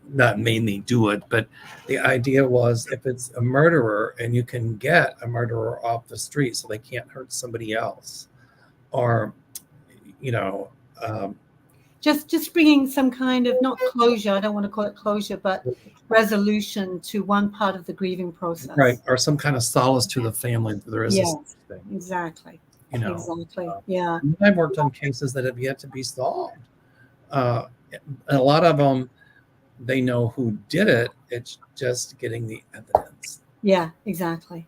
not made me do it, but the idea was, if it's a murderer and you can get a murderer off the street so they can't hurt somebody else, or just bringing some kind of, not closure, I don't want to call it closure, but resolution to one part of the grieving process, right, or some kind of solace to the family if there is yes, a thing. exactly. Exactly. I've worked on cases that have yet to be solved. A lot of them, they know who did it. It's just getting the evidence. Yeah, exactly.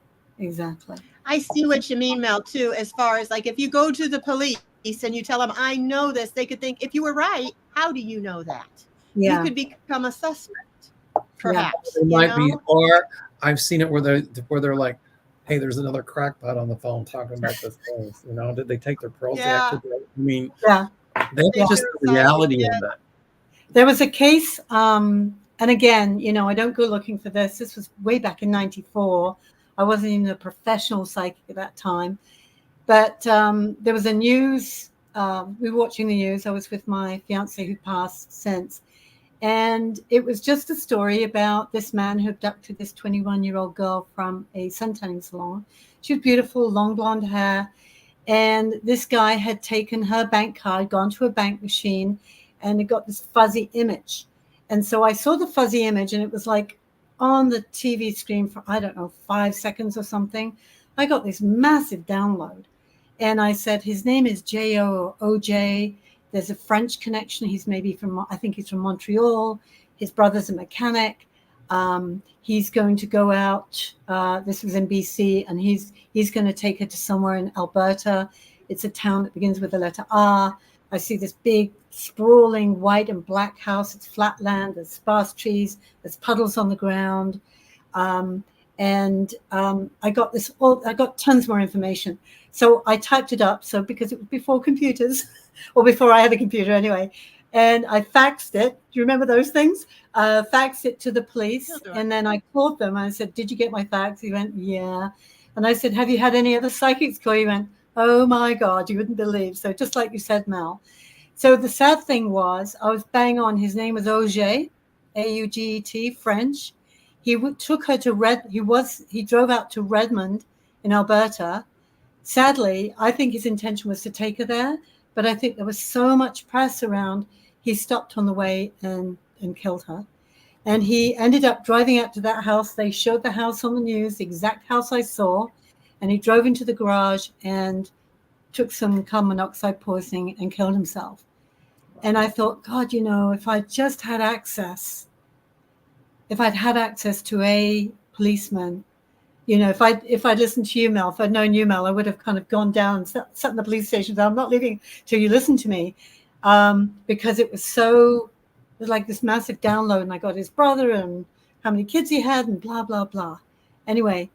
I see what you mean, Mel, too, as far as like if you go to the police and you tell them, I know this, they could think, if you were right, how do you know that? Yeah. You could become a suspect, perhaps. It might be, or I've seen it where they're like, hey, there's another crackpot on the phone talking about this case. Did they take their Prozac today? I mean, that's just the reality of it. There was a case, and again, I don't go looking for this. This was way back in '94. I wasn't even a professional psychic at that time. But there was a news, we were watching the news. I was with my fiance who passed since. And it was just a story about this man who abducted this 21-year-old girl from a suntanning salon. She was beautiful, long blonde hair. And this guy had taken her bank card, gone to a bank machine, and it got this fuzzy image. And so I saw the fuzzy image, and it was like on the TV screen for, I don't know, 5 seconds or something. I got this massive download. And I said, his name is J.O. or O.J., there's a French connection. He's maybe I think he's from Montreal. His brother's a mechanic. He's going to go out. This was in BC, and he's going to take her to somewhere in Alberta. It's a town that begins with the letter R. I see this big, sprawling white and black house. It's flat land. There's sparse trees. There's puddles on the ground. I got tons more information. So I typed it up. So because it was before computers, or before I had a computer anyway, and I faxed it. Do you remember those things? Faxed it to the police, and then I called them. And I said, "Did you get my fax?" He went, "Yeah." And I said, "Have you had any other psychics call?" He went, "Oh my God, you wouldn't believe." So just like you said, Mel. So the sad thing was, I was bang on. His name was Auget, Auget, French. He took her to he drove out to Redmond in Alberta. Sadly, I think his intention was to take her there, but I think there was so much press around, he stopped on the way and killed her. And he ended up driving out to that house. They showed the house on the news, the exact house I saw, and he drove into the garage and took some carbon monoxide poisoning and killed himself. And I thought, God, if I just had access, if I'd had access to a policeman, if I'd listened to you, Mel, if I'd known you, Mel, I would have kind of gone down and sat in the police station. I'm not leaving till you listen to me, because it was like this massive download, and I got his brother and how many kids he had and blah, blah, blah. Anyway,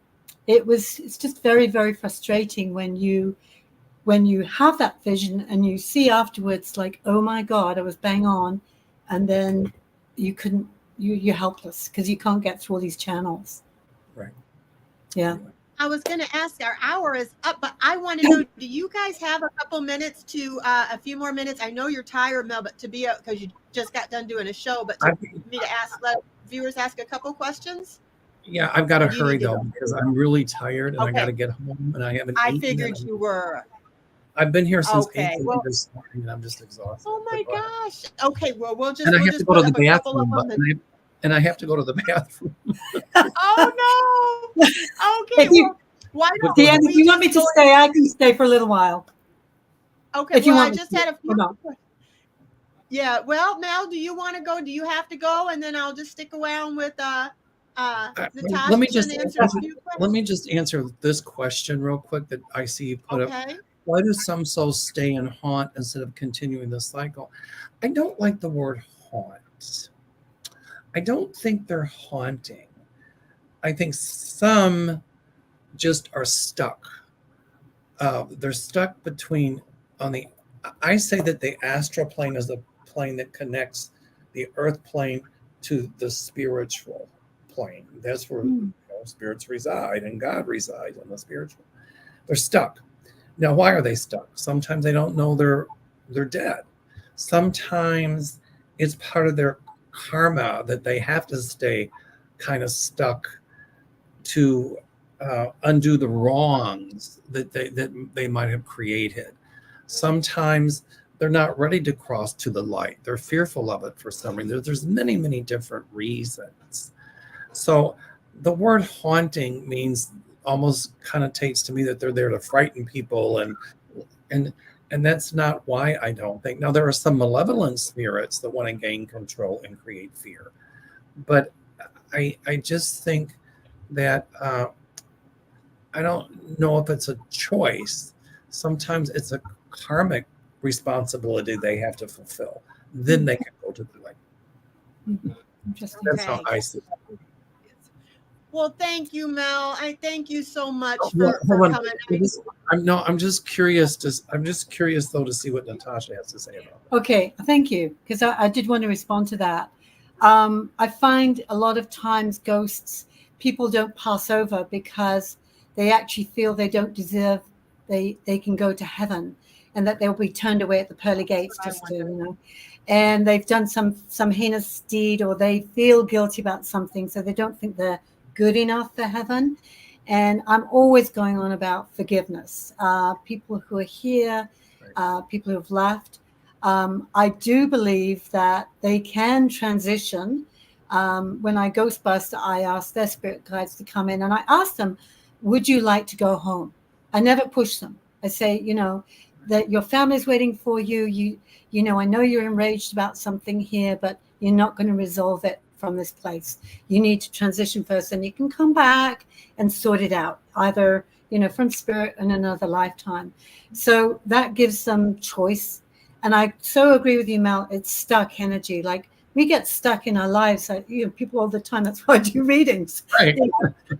it's just very, very frustrating when you have that vision and you see afterwards, like, oh my God, I was bang on. And then you're helpless because you can't get through all these channels. Right. Yeah. I was going to ask, our hour is up, but I want to know, do you guys have a couple minutes a few more minutes? I know you're tired, Mel, but because you just got done doing a show, but let viewers ask a couple questions? Yeah, I've got to hurry though, because I'm really tired and I got to get home, and I haven't eaten. I figured you were. I've been here since 8 this morning, and I'm just exhausted. Oh my gosh. Okay, well, we'll just. And I have to go to the bathroom, and I have to go to the bathroom. Oh no. Okay. Why don't Deanna, if you want me to stay, I can stay for a little while. Okay. Well, I just had a few. Yeah. Well, Mel, do you want to go? Do you have to go? And then I'll just stick around with Let Natasha me just and answer a few let questions. me just answer this question real quick that I see you put up. Okay. Why do some souls stay and haunt instead of continuing the cycle? I don't like the word haunt. I don't think they're haunting. I think some just are stuck. They're stuck between on the. I say that the astral plane is the plane that connects the earth plane to the spiritual plane. That's where spirits reside and God resides in the spiritual. They're stuck. Now, why are they stuck? Sometimes they don't know they're dead. Sometimes it's part of their karma that they have to stay kind of stuck to undo the wrongs that they might have created. Sometimes they're not ready to cross to the light. They're fearful of it for some reason. There's many different reasons. So the word haunting means almost connotates to me that they're there to frighten people and and that's not why I don't think. Now there are some malevolent spirits that want to gain control and create fear. But I just think that I don't know if it's a choice. Sometimes it's a karmic responsibility they have to fulfill. Then they can go to the light. Interesting. That's how Okay. I see it. Well, thank you, Mel. I thank you so much Hold for on. coming. I'm just curious though to see what Natasha has to say about it. Okay, thank you, because I did want to respond to that. I find a lot of times ghosts, people don't pass over because they actually feel they don't deserve, they can go to heaven, and that they'll be turned away at the pearly gates just to, and they've done some heinous deed, or they feel guilty about something, so they don't think they're good enough for heaven. And I'm always going on about forgiveness. People who are here, people who have left. I do believe that they can transition. When I ghost bust, I ask their spirit guides to come in, and I ask them, would you like to go home? I never push them. I say, that your family's waiting for you. You know, I know you're enraged about something here, but you're not going to resolve it from this place. You need to transition first, and you can come back and sort it out, either, from spirit in another lifetime. So that gives them choice. And I so agree with you, Mel. It's stuck energy. Like, we get stuck in our lives. People all the time. That's why I do readings. Right.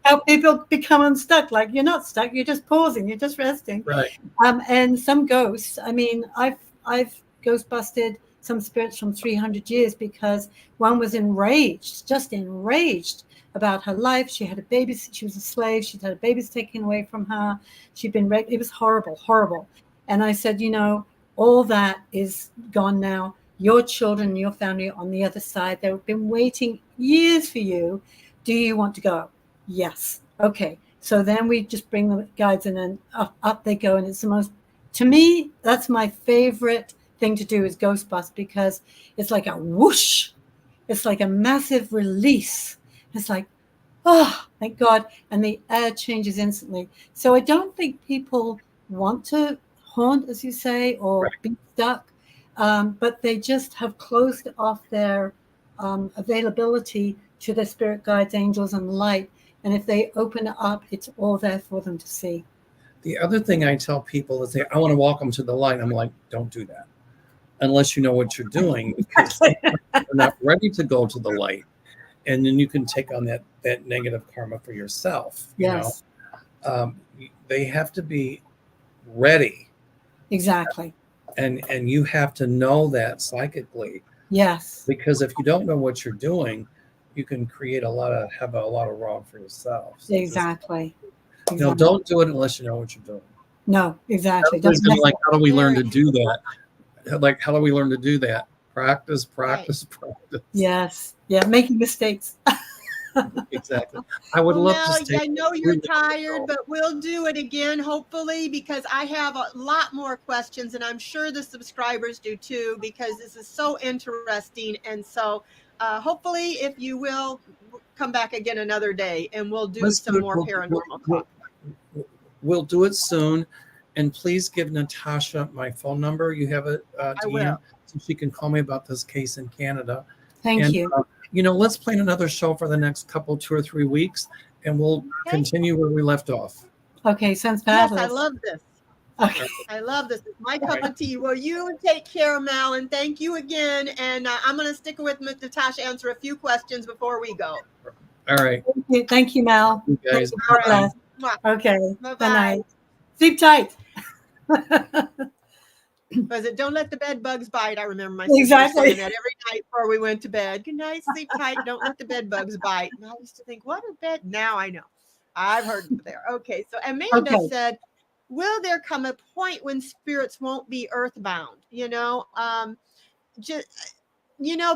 Help people become unstuck. Like, you're not stuck. You're just pausing. You're just resting. Right. And some ghosts. I mean, I've ghost busted some spirits from 300 years because one was just enraged about her life. She had a baby. She was a slave. She'd had babies taken away from her. She'd been raped. It was horrible, horrible. And I said, all that is gone now. Your children, your family are on the other side. They've been waiting years for you. Do you want to go? Yes. Okay. So then we just bring the guides in, and up they go. And it's the most, to me, that's my favorite thing to do is ghost bust, because it's like a whoosh. It's like a massive release. It's like, oh, thank God. And the air changes instantly. So I don't think people want to haunt, as you say, or be stuck, but they just have closed off their availability to their spirit guides, angels, and light. And if they open it up, it's all there for them to see. The other thing I tell people is I want to walk them to the light. I'm like, don't do that unless you know what you're doing, because they're not ready to go to the light. And then you can take on that negative karma for yourself. Yes. They have to be ready. Exactly. And you have to know that psychically. Yes. Because if you don't know what you're doing, you can have a lot of wrong for yourself. So Exactly. Don't do it unless you know what you're doing. No, exactly. Like, how do we learn to do that? Like, how do we learn to do that? Practice. Yes. Yeah. Making mistakes. Exactly. I would love to stay. I know you're tired, but we'll do it again, hopefully, because I have a lot more questions, and I'm sure the subscribers do too, because this is so interesting. And so hopefully, if you will come back again another day, and we'll do some more paranormal talk. We'll do it soon. And please give Natasha my phone number. You have it, Deanne? so she can call me about this case in Canada. Thank And you. let's plan another show for the next couple, 2 or 3 weeks, and we'll Okay. continue where we left off. Okay, sounds Yes, fabulous. I love this. Okay. I love this. It's my cup of tea. Well, you take care, Mel, and thank you again. And I'm going to stick with Miss Natasha, answer a few questions before we go. All right. Thank you, Mel. You guys. All right. Okay. Bye-bye. Good night. Sleep tight. Was it don't let the bed bugs bite? I remember my sister Exactly. saying that every night before we went to bed. Good night, sleep tight. Don't let the bed bugs bite. And I used to think, what a bed? Now I know. I've heard it there. Okay. So Amanda Okay. said, will there come a point when spirits won't be earthbound? Just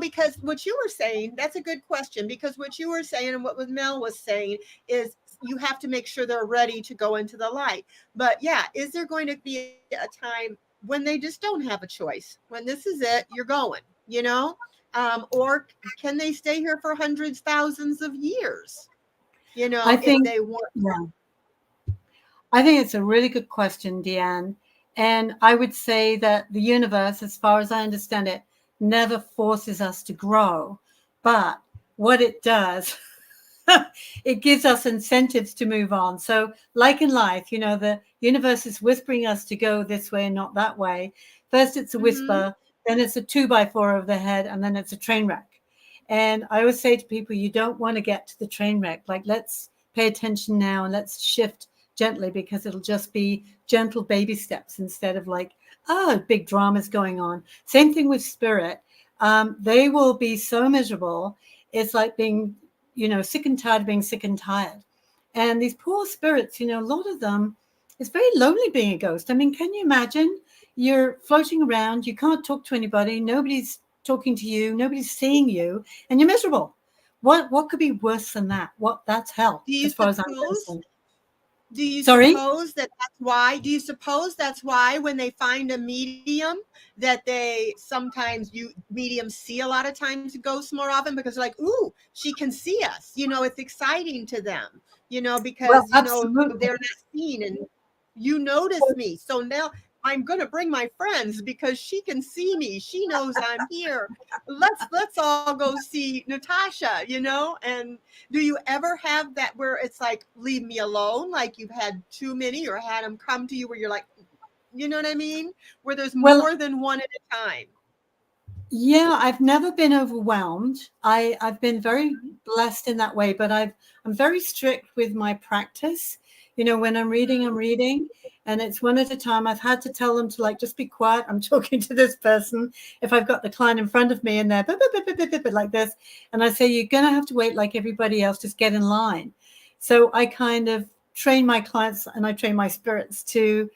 because what you were saying, that's a good question, because what you were saying and what Mel was saying is you have to make sure they're ready to go into the light. But yeah, is there going to be a time when they just don't have a choice? When this is it, you're going, or can they stay here for hundreds, thousands of years? I think, if they want. yeah. I think it's a really good question, Deanne. And I would say that the universe, as far as I understand it, never forces us to grow. But what it does, it gives us incentives to move on. So like in life, the universe is whispering us to go this way and not that way. First, it's a whisper, then it's a 2x4 over the head, and then it's a train wreck. And I always say to people, you don't want to get to the train wreck. Like, let's pay attention now and let's shift gently, because it'll just be gentle baby steps instead of like, big dramas going on. Same thing with spirit. They will be so miserable. It's like being, sick and tired of being sick and tired. And these poor spirits, a lot of them, it's very lonely being a ghost. I mean, can you imagine? You're floating around, you can't talk to anybody, nobody's talking to you, nobody's seeing you, and you're miserable. What could be worse than that? That's hell, as far as I'm concerned. Do you Sorry? suppose that's why? Do you suppose that's why when they find a medium that they sometimes mediums see a lot of times ghosts more often, because they're like, ooh, she can see us. It's exciting to them. Because they're not seen and you notice me. So now I'm going to bring my friends because she can see me. She knows I'm here. Let's all go see Natasha, and do you ever have that where it's like, leave me alone? Like you've had too many, or had them come to you where you're like, you know what I mean? Where there's more than one at a time. Yeah, I've never been overwhelmed. I've been very blessed in that way, but I'm very strict with my practice. When I'm reading, and it's one at a time. I've had to tell them to just be quiet. I'm talking to this person. If I've got the client in front of me and they're like this, and I say, you're going to have to wait like everybody else, just get in line. So I kind of train my clients and I train my spirits to,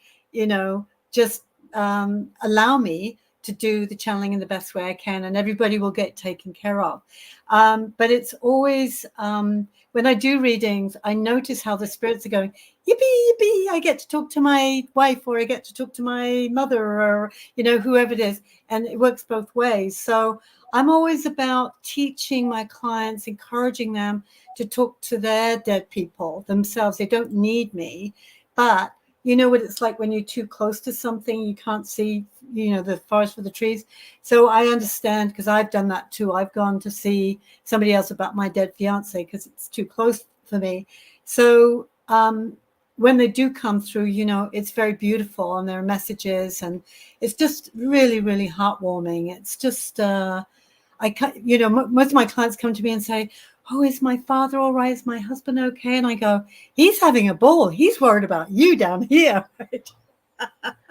just allow me to do the channeling in the best way I can, and everybody will get taken care of. But it's always, when I do readings, I notice how the spirits are going, yippee, yippee, I get to talk to my wife, or I get to talk to my mother, or, whoever it is. And it works both ways. So I'm always about teaching my clients, encouraging them to talk to their dead people themselves. They don't need me, but you know what it's like when you're too close to something, you can't see, the forest for the trees. So I understand, because I've done that too. I've gone to see somebody else about my dead fiance because it's too close for me. So when they do come through, it's very beautiful, and there are messages, and it's just really, really heartwarming. It's just, most of my clients come to me and say, oh, is my father all right? Is my husband okay? And I go, he's having a ball. He's worried about you down here. Right?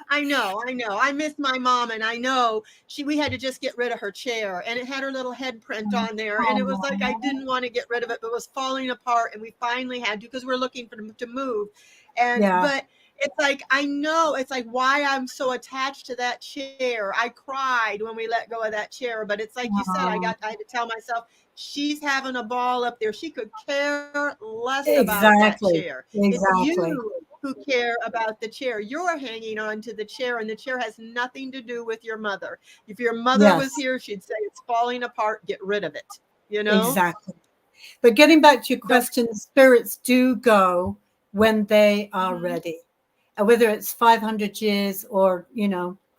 I know. I miss my mom, and I know we had to just get rid of her chair, and it had her little head print on there. And it was like, I didn't want to get rid of it, but it was falling apart. And we finally had to, because we're looking for them to move. But it's like, I know it's like why I'm so attached to that chair. I cried when we let go of that chair, but it's like you said, I had to tell myself, she's having a ball up there. She could care less about that chair. It's you who care about the chair. You're hanging on to the chair, and the chair has nothing to do with your mother. If your mother was here, she'd say, it's falling apart, get rid of it. Exactly. But getting back to your question, spirits do go when they are ready, whether it's 500 years or,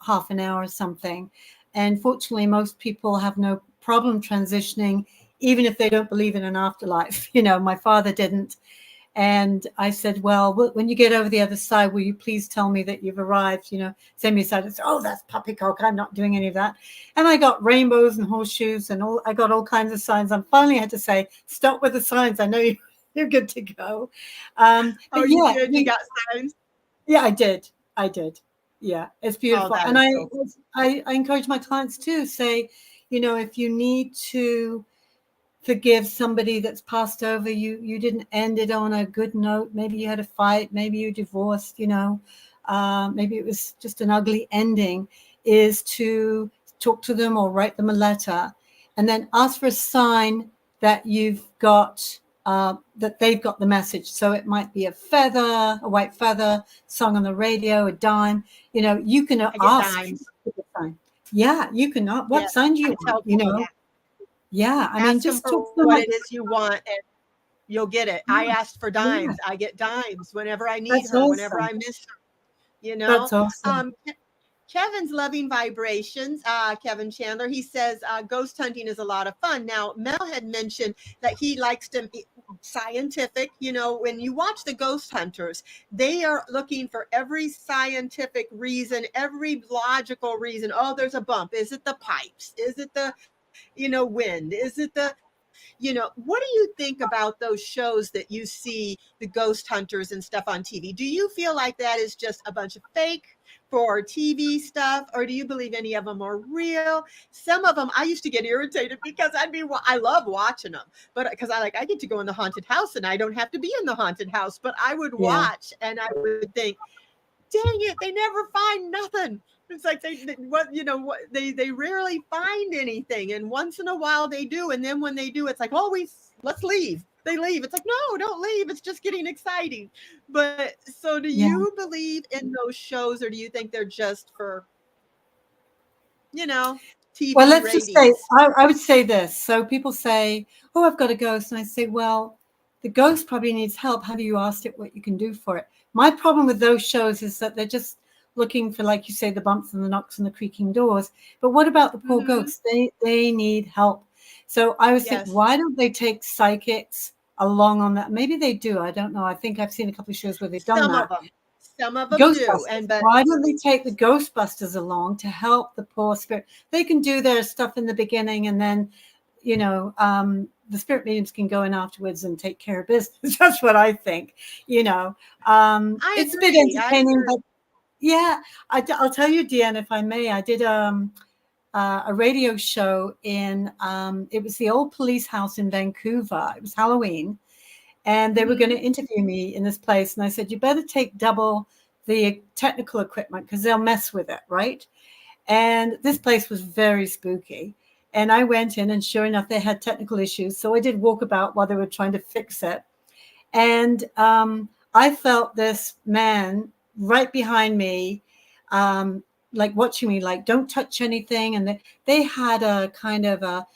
half an hour or something. And fortunately, most people have no problem transitioning, even if they don't believe in an afterlife. My father didn't. And I said, well, when you get over the other side, will you please tell me that you've arrived? Send me aside and say, oh, that's poppycock. I'm not doing any of that. And I got rainbows and horseshoes and I got all kinds of signs. I finally had to say, stop with the signs. I know you're good to go. Oh, but you yeah, did? You got signs? yeah, I did. Yeah, it's Oh, beautiful. that And is so cool. I encourage my clients to say, if you need to forgive somebody that's passed over, you didn't end it on a good note. Maybe you had a fight, maybe you divorced, maybe it was just an ugly ending, is to talk to them or write them a letter and then ask for a sign that you've got that they've got the message. So it might be a feather, a white feather, song on the radio, a dime. You can I get ask dimes. for the sign. Yeah, you can. What Yes, sign do you I tell want? people that. Yeah, I mean, Ask them just talk for to them what like, it is you want, and you'll get it. I asked for yeah, dimes. I get dimes whenever I need that's her, whenever awesome. I miss her. That's awesome. Kevin's loving vibrations. Kevin Chandler. He says ghost hunting is a lot of fun. Now, Mel had mentioned that he likes to be scientific. When you watch the ghost hunters, they are looking for every scientific reason, every logical reason. Oh, there's a bump. Is it the pipes? Is it the wind? Is it what do you think about those shows that you see the ghost hunters and stuff on TV? Do you feel like that is just a bunch of fake for TV stuff, or do you believe any of them are real? Some of them I used to get irritated because I love watching them, but because I get to go in the haunted house and I don't have to be in the haunted house, but I would Yeah. watch and I would think, dang it, they never find nothing. It's like they rarely find anything, and once in a while they do, and then when they do, it's like, oh, let's leave. They leave. It's like, no, don't leave. It's just getting exciting. But so, do Yeah. you believe in those shows, or do you think they're just for you know Well, TV let's just say, ratings? I would say this. So people say, oh, I've got a ghost. And I say, well, the ghost probably needs help. Have you asked it what you can do for it? My problem with those shows is that they're just looking for, like you say, the bumps and the knocks and the creaking doors. But what about the poor Hmm. ghosts? They need help. So I would think, Yes, why don't they take psychics along on that? Maybe they do. I don't know. I think I've seen a couple of shows where they've done some that. of them, some of them do, Ghostbusters. and but Why don't they take the Ghostbusters along to help the poor spirit? They can do their stuff in the beginning, and then, the spirit mediums can go in afterwards and take care of business. That's what I think. I It's a bit agree. I entertaining, agree. but yeah, I'll tell you, Deanne, if I may, I did a radio show in it was the old police house in Vancouver. It was Halloween, and they were going to Hmm. interview me in this place. And I said, you better take double the technical equipment because they'll mess with it, right? And this place was very spooky. And I went in, and sure enough, they had technical issues. So I did walkabout while they were trying to fix it. And I felt this man right behind me, like watching me, like, don't touch anything. And they had a kind of a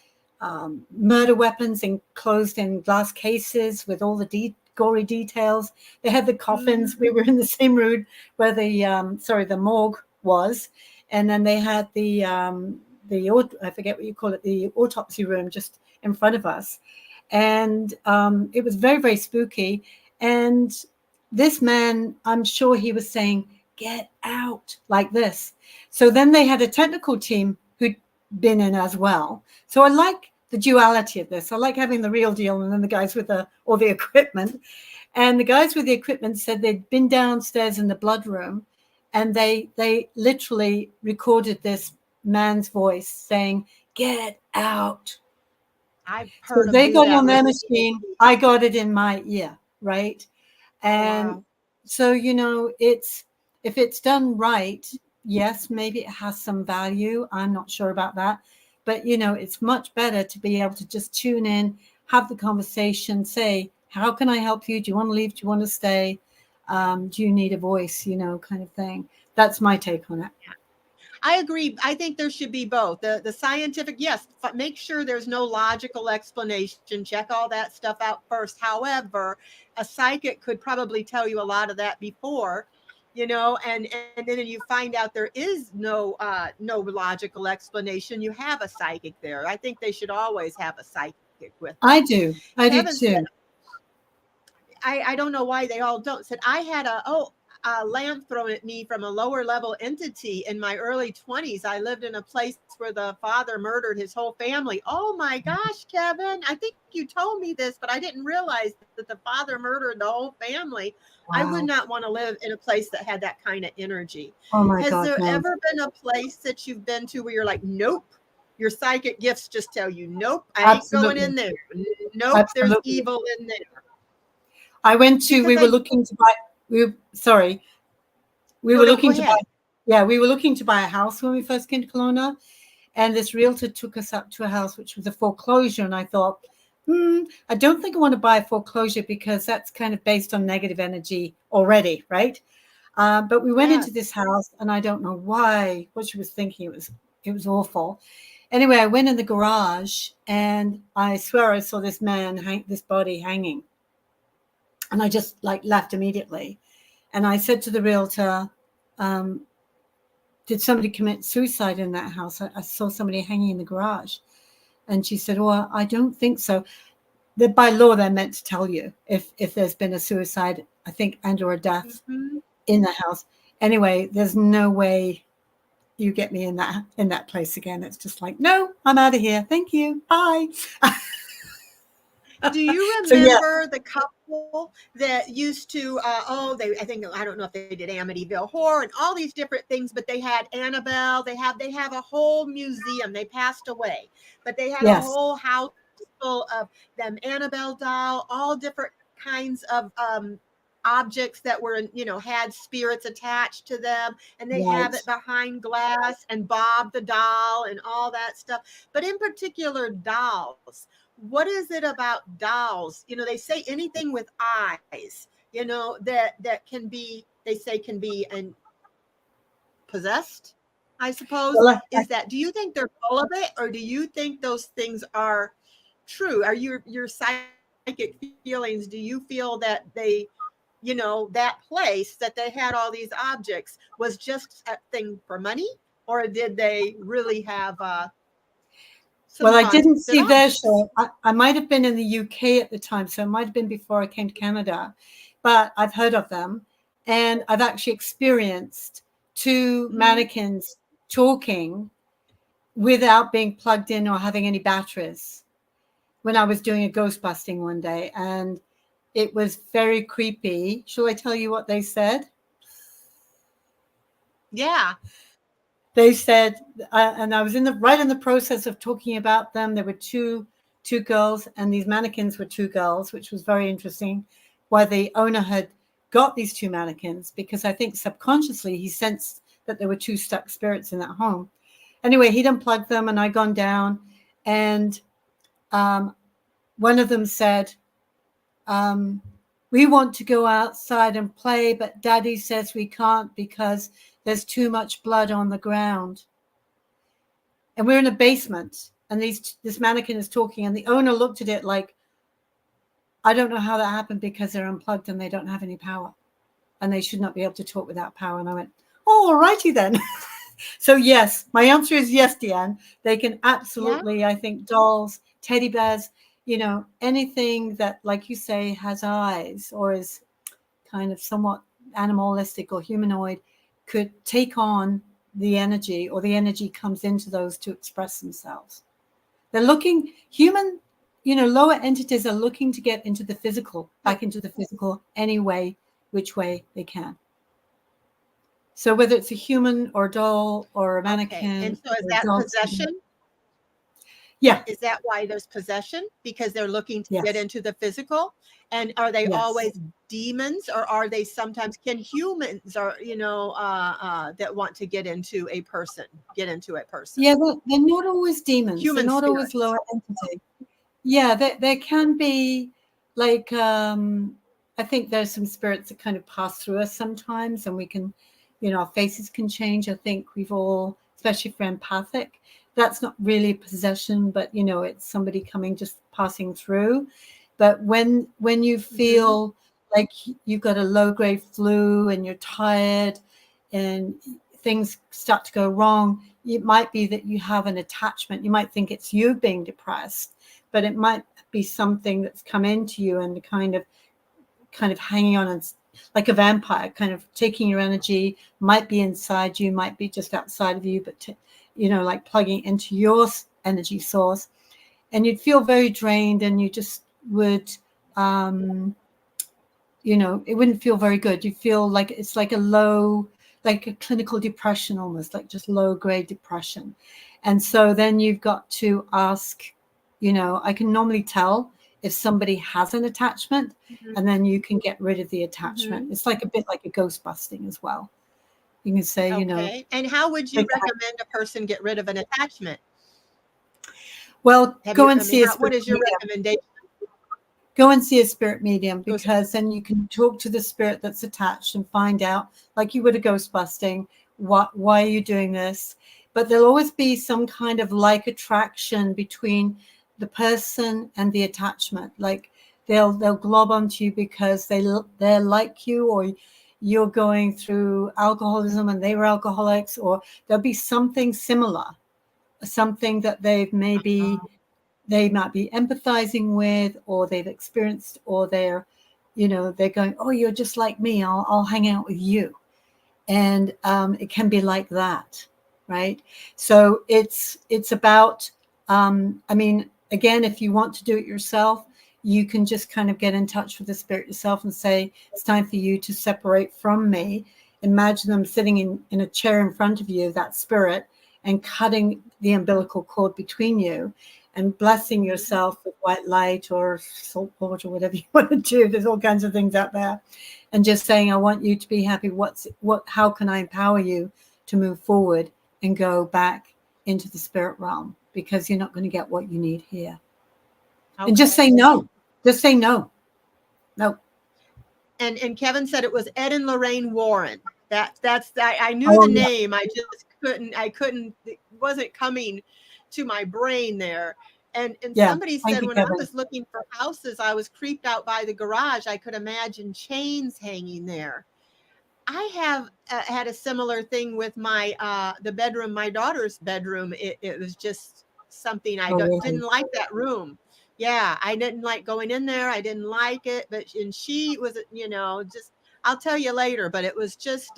murder weapons enclosed in glass cases with all the gory details. They had the coffins. We Hmm. were in the same room where the morgue was. And then they had I forget what you call it, the autopsy room just in front of us. And it was very, very spooky. And this man, I'm sure he was saying, get out, like this. So then they had a technical team who'd been in as well. So I like the duality of this. I like having the real deal and then the guys with all the equipment. And the guys with the equipment said they'd been downstairs in the blood room, and they literally recorded this man's voice saying, get out. I've So heard them they do got it that on with their the machine. EVP. I got it in my ear, right? Oh, And wow. so, it's, if it's done right, yes, maybe it has some value. I'm not sure about that. But, it's much better to be able to just tune in, have the conversation, say, how can I help you? Do you want to leave? Do you want to stay? Do you need a voice, kind of thing. That's my take on it. I agree. I think there should be both. The scientific, yes, make sure there's no logical explanation. Check all that stuff out first. However, a psychic could probably tell you a lot of that before, and then you find out there is no logical explanation. You have a psychic there. I think they should always have a psychic with them. I do Kevin said, too. I don't know why they all don't. Said I had a lamp thrown at me from a lower level entity in my early 20s. I lived in a place where the father murdered his whole family. Oh my gosh, Kevin. I think you told me this, but I didn't realize that the father murdered the whole family. I would Wow. not want to live in a place that had that kind of energy. Oh my Has God, there no. ever been a place that you've been to where you're like, nope, your psychic gifts just tell you, nope, I ain't going Absolutely. in there. Nope, there's Absolutely. evil in there. We Because were I, looking to buy, sorry, we no, were no, go looking to buy, ahead. yeah, we were looking to buy a house when we first came to Kelowna. And this realtor took us up to a house which was a foreclosure. And I thought, I don't think I want to buy a foreclosure because that's kind of based on negative energy already, right? But we went into Yes. this house, and I don't know why, what she was thinking. It was awful. Anyway, I went in the garage, and I swear I saw this this body hanging, and I just like left immediately. And I said to the realtor, um, "Did somebody commit suicide in that house? I saw somebody hanging in the garage." And she said, "Well, I don't think so. By law, they're meant to tell you if there's been a suicide, I think, and or a death Mhm. in the house. Anyway, there's no way you get me in that place again. It's just like, no, I'm out of here. Thank you. Bye." Do you So yeah, remember the couple that used to? I think I don't know if they did Amityville Horror and all these different things, but they had Annabelle. They have a whole museum. They passed away, but they had a yes, whole house full of them Annabelle doll, all different kinds of objects that were had spirits attached to them, and they have right. it behind glass, and Bob the doll and all that stuff, but in particular dolls. What is it about dolls? They say anything with eyes, that can be, they say can be and possessed, I suppose. Well, Is that, do you think they're full of it, or do you think those things are true? Are your psychic feelings, do you feel that that place that they had all these objects was just a thing for money, or did they really have some I didn't haunted see their objects? show. I might have been in the UK at the time, so it might have been before I came to Canada. But I've heard of them, and I've actually experienced two Mhm. mannequins talking without being plugged in or having any batteries when I was doing a ghost busting one day, and it was very creepy. Shall I tell you what they said? Yeah. They said, and I was right in the process of talking about them. There were two girls, and these mannequins were two girls, which was very interesting. Why the owner had got these two mannequins, because I think subconsciously he sensed that there were two stuck spirits in that home. Anyway, he'd unplugged them, and I'd gone down, and one of them said, um, "We want to go outside and play, but Daddy says we can't because there's too much blood on the ground." And we're in a basement, and this mannequin is talking, and the owner looked at it like, "I don't know how that happened because they're unplugged and they don't have any power, and they should not be able to talk without power." And I went, "Oh, all righty then." So yes, my answer is yes, Deanne. They can Yeah. absolutely, I think, dolls, teddy bears, anything that, like you say, has eyes or is kind of somewhat animalistic or humanoid could take on the energy, or the energy comes into those to express themselves. They're looking human, lower entities are looking to get into the physical, back into the physical any way, which way they can. So whether it's a human or a doll or a Okay. And mannequin so is or a that dog, possession? yeah, Is that why there's possession? Because they're looking to get yes, into the physical? And are they yes. always demons, or are they sometimes, can humans, or that want to get into a person? Yeah, they're not always demons. They're Human not always spirits. lower entity. Yeah, there can be like I think there's some spirits that kind of pass through us sometimes, and we can, our faces can change. I think we've all, especially for empathic, that's not really possession, but it's somebody coming, just passing through. But when you Mhm. feel like you've got a low-grade flu and you're tired and things start to go wrong, it might be that you have an attachment. You might think it's you being depressed, but it might be something that's come into you and kind of hanging on, and like a vampire, kind of taking your energy. Might be inside you, might be just outside of you, but like plugging into your energy source, and you'd feel very drained, and you just would it wouldn't feel very good. You feel like it's like like a clinical depression, almost like just low grade depression. And so then you've got to ask, I can normally tell if somebody has an attachment, and then you can get rid of the attachment. It's like a bit like a ghost busting as well. You can say, Okay. And how would you recommend a person get rid of an attachment? Well, what is your recommendation? Go and see a spirit medium, because then you can talk to the spirit that's attached and find out, like you would a ghost busting, why are you doing this? But there'll always be some kind of like attraction between the person and the attachment. Like they'll glob onto you because they're like you, or you're going through alcoholism and they were alcoholics, or there'll be something similar, something that they might be empathizing with, or they've experienced, or they're going, oh, you're just like me, I'll hang out with you. And it can be like that, right? So it's about again, if you want to do it yourself, you can just kind of get in touch with the spirit yourself and say, it's time for you to separate from me. Imagine them sitting in a chair in front of you, that spirit, and cutting the umbilical cord between you, and blessing yourself with white light or salt water, whatever you want to do. There's all kinds of things out there. And just saying, I want you to be happy. How can I empower you to move forward and go back into the spirit realm? Because you're not going to get what you need here. Okay. And just say no. Just say no. No. And Kevin said it was Ed and Lorraine Warren. That's I knew the name. I just couldn't, it wasn't coming to my brain there. And somebody said, when I was looking for houses, I was creeped out by the garage. I could imagine chains hanging there. I have had a similar thing with the bedroom, my daughter's bedroom. It was just something didn't like that room. Yeah, I didn't like going in there. I didn't like it. And she was, just, I'll tell you later, but it was just,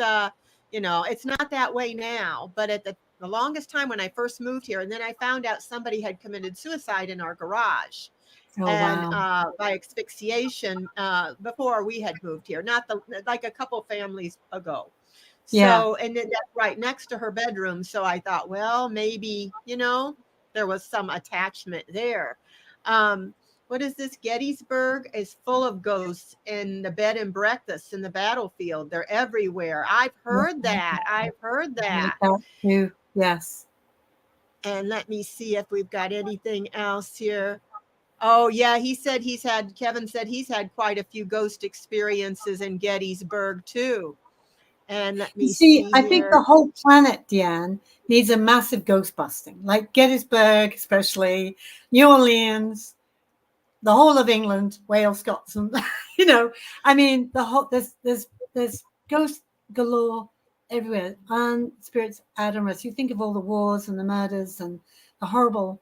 it's not that way now. But at the longest time when I first moved here, and then I found out somebody had committed suicide in our garage. Wow. By asphyxiation before we had moved here, like a couple families ago. So, and then that's right next to her bedroom. So I thought, well, maybe, there was some attachment there. What is this? Gettysburg is full of ghosts, and the bed and breakfasts in the battlefield. They're everywhere. I've heard that. Yes. And let me see if we've got anything else here. Oh, yeah. Kevin said he's had quite a few ghost experiences in Gettysburg too. And let me see. I think the whole planet, Deanne, needs a massive ghost busting, like Gettysburg, especially New Orleans, the whole of England, Wales, Scotland. The whole there's ghost galore everywhere, and spirits adamant. You think of all the wars and the murders and the horrible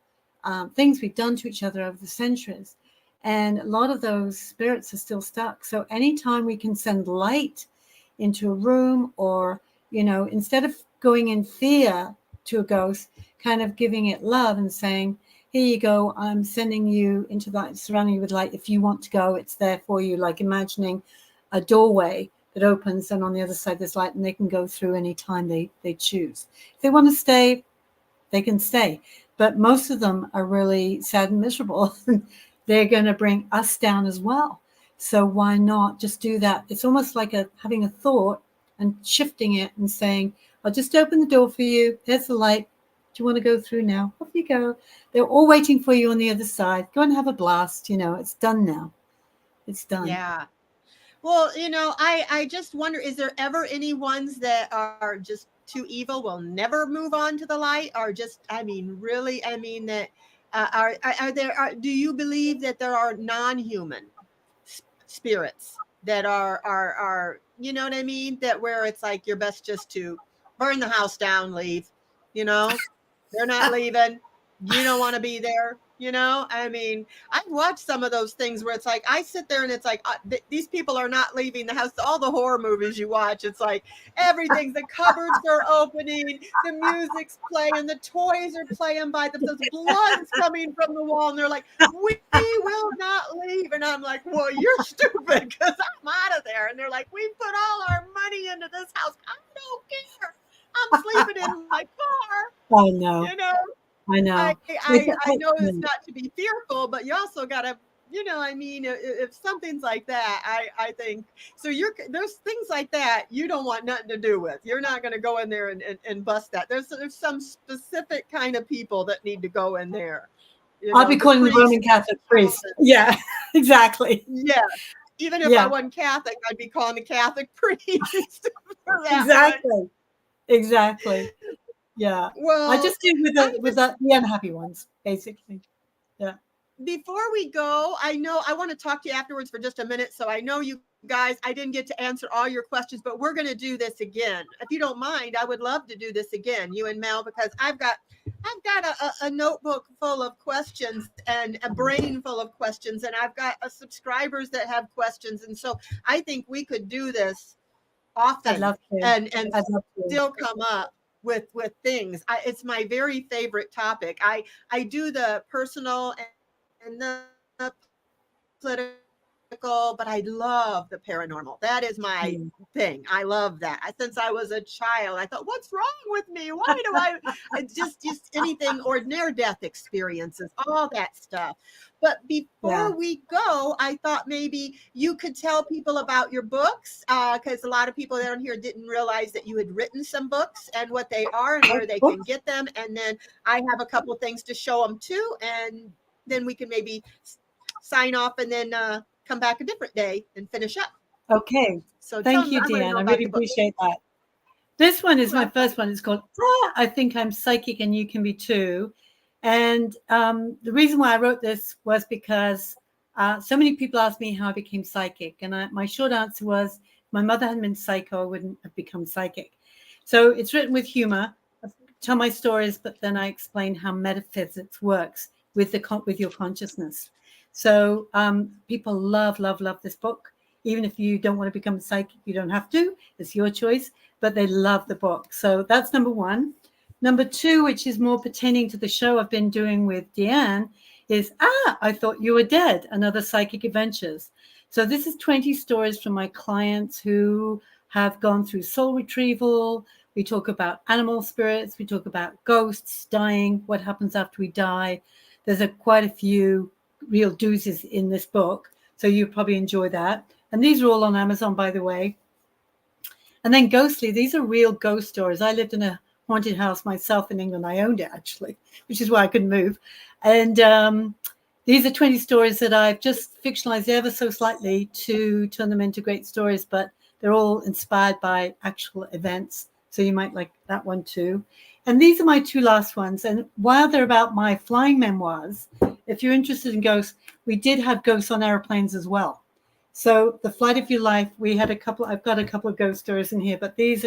things we've done to each other over the centuries, and a lot of those spirits are still stuck. So anytime we can send light into a room, or instead of going in fear to a ghost, kind of giving it love and saying, here you go, I'm sending you into light, surrounding you with light. If you want to go, it's there for you. Like imagining a doorway that opens, and on the other side there's light, and they can go through any time they choose. If they want to stay, they can stay. But most of them are really sad and miserable. They're going to bring us down as well. So why not just do that? It's almost like having a thought and shifting it and saying, I'll just open the door for you. There's the light. Do you want to go through now? Off you go. They're all waiting for you on the other side. Go and have a blast. It's done now. It's done. Yeah. Well, I just wonder, is there ever any ones that are just too evil, will never move on to the light, or just, really, that do you believe that there are non-human spirits that are you know what I mean? That where it's like you're best just to burn the house down, leave. You know, they're not leaving. You don't want to be there. You know, I mean, I've watched some of those things where it's like I sit there and it's like these people are not leaving the house. All the horror movies you watch, it's like everything's the cupboards are opening, the music's playing, the toys are playing by themselves, blood's coming from the wall, and they're like, "We will not leave." And I'm like, "Well, you're stupid because I'm out of there." And they're like, "We put all our money into this house. I don't care. I'm sleeping in my car." I know. You know. I I, know. I know it's not to be fearful, but you also got to, you know, I mean, if something's like that, I think so. There's things like that you don't want nothing to do with. You're not going to go in there and bust that. There's some specific kind of people that need to go in there. You I'll know, be the calling the priest, Roman Catholic priest. Yeah, exactly. yeah. Even if I wasn't Catholic, I'd be calling the Catholic priest for that Exactly. one. Exactly. Yeah. Well, I just do the unhappy ones, basically. Yeah. before we go, I know I want to talk to you afterwards for just a minute. So I know you guys, I didn't get to answer all your questions, but we're going to do this again. If you don't mind, I would love to do this again, you and Mel, because I've got a notebook full of questions and a brain full of questions, and I've got subscribers that have questions, and so I think we could do this often. I'd love to. And I'd love to. still come up with things. It's my very favorite topic. I do the personal and the political, but I love the paranormal. That is my thing. I love that. Since I was a child, I thought, what's wrong with me? Why do I just anything, or near death experiences, all that stuff. But before we go, I thought maybe you could tell people about your books, because a lot of people down here didn't realize that you had written some books and what they are and where they can get them. And then I have a couple of things to show them too. And then we can maybe sign off and then come back a different day and finish up. Okay. So thank you, Deanne. I really appreciate that. This one is my first one. It's called I Think I'm Psychic and You Can Be Too. And the reason why I wrote this was because so many people asked me how I became psychic. And my short answer was, if my mother hadn't been psycho, I wouldn't have become psychic. So it's written with humor. I tell my stories, but then I explain how metaphysics works with your consciousness. So people love this book. Even if you don't want to become a psychic, you don't have to. It's your choice. But they love the book. So that's number one. Number two, which is more pertaining to the show I've been doing with Deanne, is I Thought You Were Dead, Another Psychic Adventures. So this is 20 stories from my clients who have gone through soul retrieval. We talk about animal spirits. We talk about ghosts, dying, what happens after we die. There's quite a few real doozies in this book. So you probably enjoy that. And these are all on Amazon, by the way. And then Ghostly, these are real ghost stories. I lived in a haunted house myself in England. I owned it, actually, which is why I couldn't move. And these are 20 stories that I've just fictionalized ever so slightly to turn them into great stories, but they're all inspired by actual events. So you might like that one too. And these are my two last ones. And while they're about my flying memoirs, if you're interested in ghosts, we did have ghosts on airplanes as well. So The Flight of Your Life, I've got a couple of ghost stories in here, but these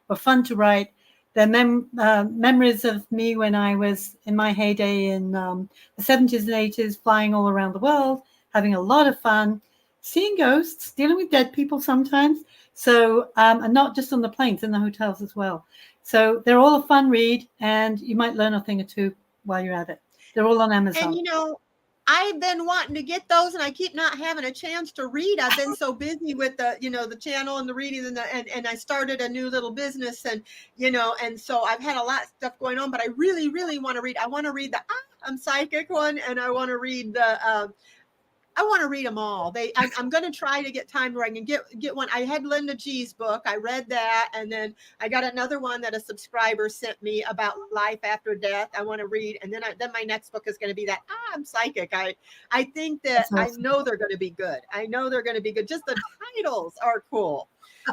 were fun to write. They're memories of me when I was in my heyday in the 70s and 80s, flying all around the world, having a lot of fun, seeing ghosts, dealing with dead people sometimes. So, and not just on the planes, in the hotels as well. So they're all a fun read, and you might learn a thing or two while you're at it. They're all on Amazon. And I've been wanting to get those, and I keep not having a chance to read. I've been so busy with the channel and the reading and I started a new little business, and and so I've had a lot of stuff going on, but I really, really want to read. I want to read the I'm Psychic one, and I want to read I want to read them all. I'm going to try to get time where I can get one. I had Linda G's book. I read that. And then I got another one that a subscriber sent me about life after death. I want to read. And then my next book is going to be that I'm Psychic. I think that awesome. I know they're going to be good. I know they're going to be good. Just the titles are cool.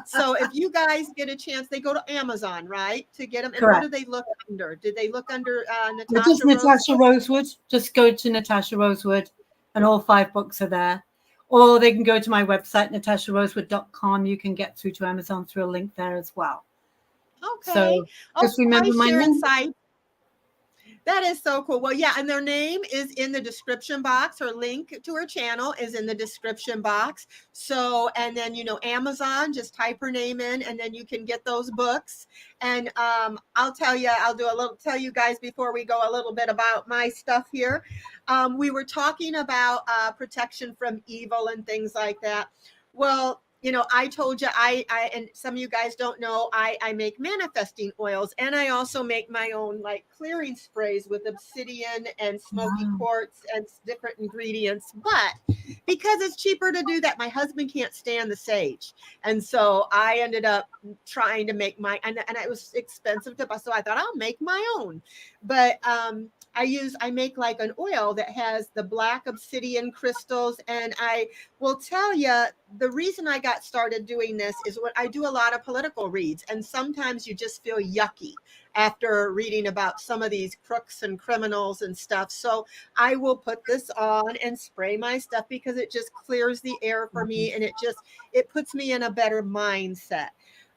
So if you guys get a chance, they go to Amazon, right? To get them. And Correct. what do they look under? Did they look under Natasha Just Natasha Rosewood? Just go to Natasha Rosewood. And all 5 books are there. or they can go to my website, natasharosewood.com. You can get through to Amazon through a link there as well. Okay. So Oh, just remember hi, my Sharon name. Side. That is so cool. Well, yeah, and their name is in the description box. Her link to her channel is in the description box. So, and then, Amazon, just type her name in and then you can get those books. And I'll tell you guys before we go a little bit about my stuff here. We were talking about protection from evil and things like that. Well, I told you and some of you guys don't know, I make manifesting oils, and I also make my own like clearing sprays with obsidian and smoky Wow. quartz and different ingredients. But because it's cheaper to do that, my husband can't stand the sage. And so I ended up trying to make and it was expensive to buy. So I thought I'll make my own. But I make like an oil that has the black obsidian crystals, and I will tell you the reason I got started doing this is when I do a lot of political reads, and sometimes you just feel yucky after reading about some of these crooks and criminals and stuff. So I will put this on and spray my stuff because it just clears the air for me, and it puts me in a better mindset.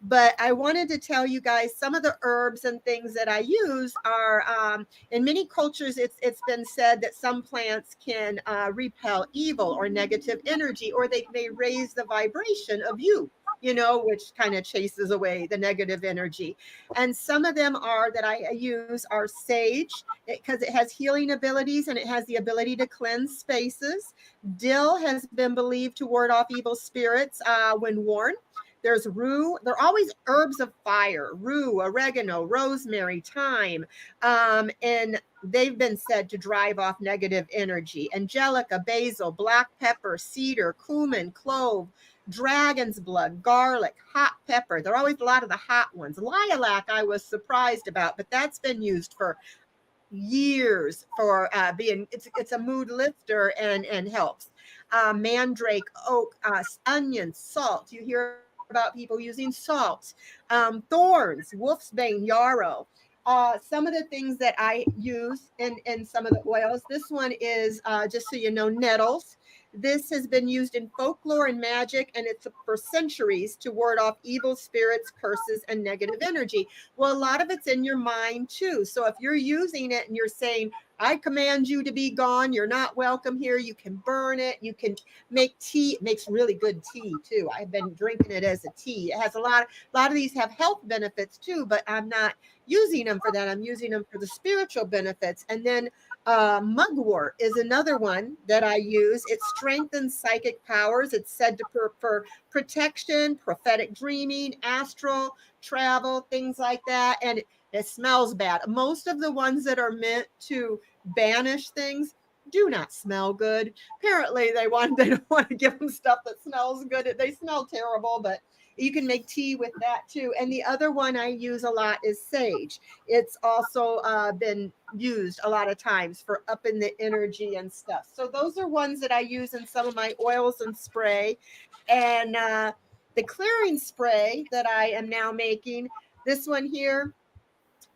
But I wanted to tell you guys some of the herbs and things that I use are in many cultures. It's been said that some plants can repel evil or negative energy, or they raise the vibration of you, which kind of chases away the negative energy. And some of them are that I use are sage, because it has healing abilities and it has the ability to cleanse spaces. Dill has been believed to ward off evil spirits when worn. There's rue. They're always herbs of fire: rue, oregano, rosemary, thyme, and they've been said to drive off negative energy. Angelica, basil, black pepper, cedar, cumin, clove, dragon's blood, garlic, hot pepper. There are always a lot of the hot ones. Lilac, I was surprised about, but that's been used for years for being. It's a mood lifter and helps. Mandrake, oak, onion, salt. You hear about people using salt. Thorns, wolf's bane, yarrow. Some of the things that I use in some of the oils. This one is just so you know, nettles. This has been used in folklore and magic, and it's for centuries to ward off evil spirits, curses, and negative energy. Well, a lot of it's in your mind too. So if you're using it and you're saying, I command you to be gone, you're not welcome here, you can burn it. You can make tea. It makes really good tea too. I've been drinking it as a tea. It has a lot of these have health benefits too, but I'm not using them for that. I'm using them for the spiritual benefits. And then mugwort is another one that I use. It strengthens psychic powers. It's said to for protection, prophetic dreaming, astral travel, things like that. And it smells bad. Most of the ones that are meant to banish things do not smell good. Apparently they don't want to give them stuff that smells good. They smell terrible, but you can make tea with that too. And the other one I use a lot is sage. It's also been used a lot of times for upping the energy and stuff. So those are ones that I use in some of my oils and spray. And the clearing spray that I am now making, this one here,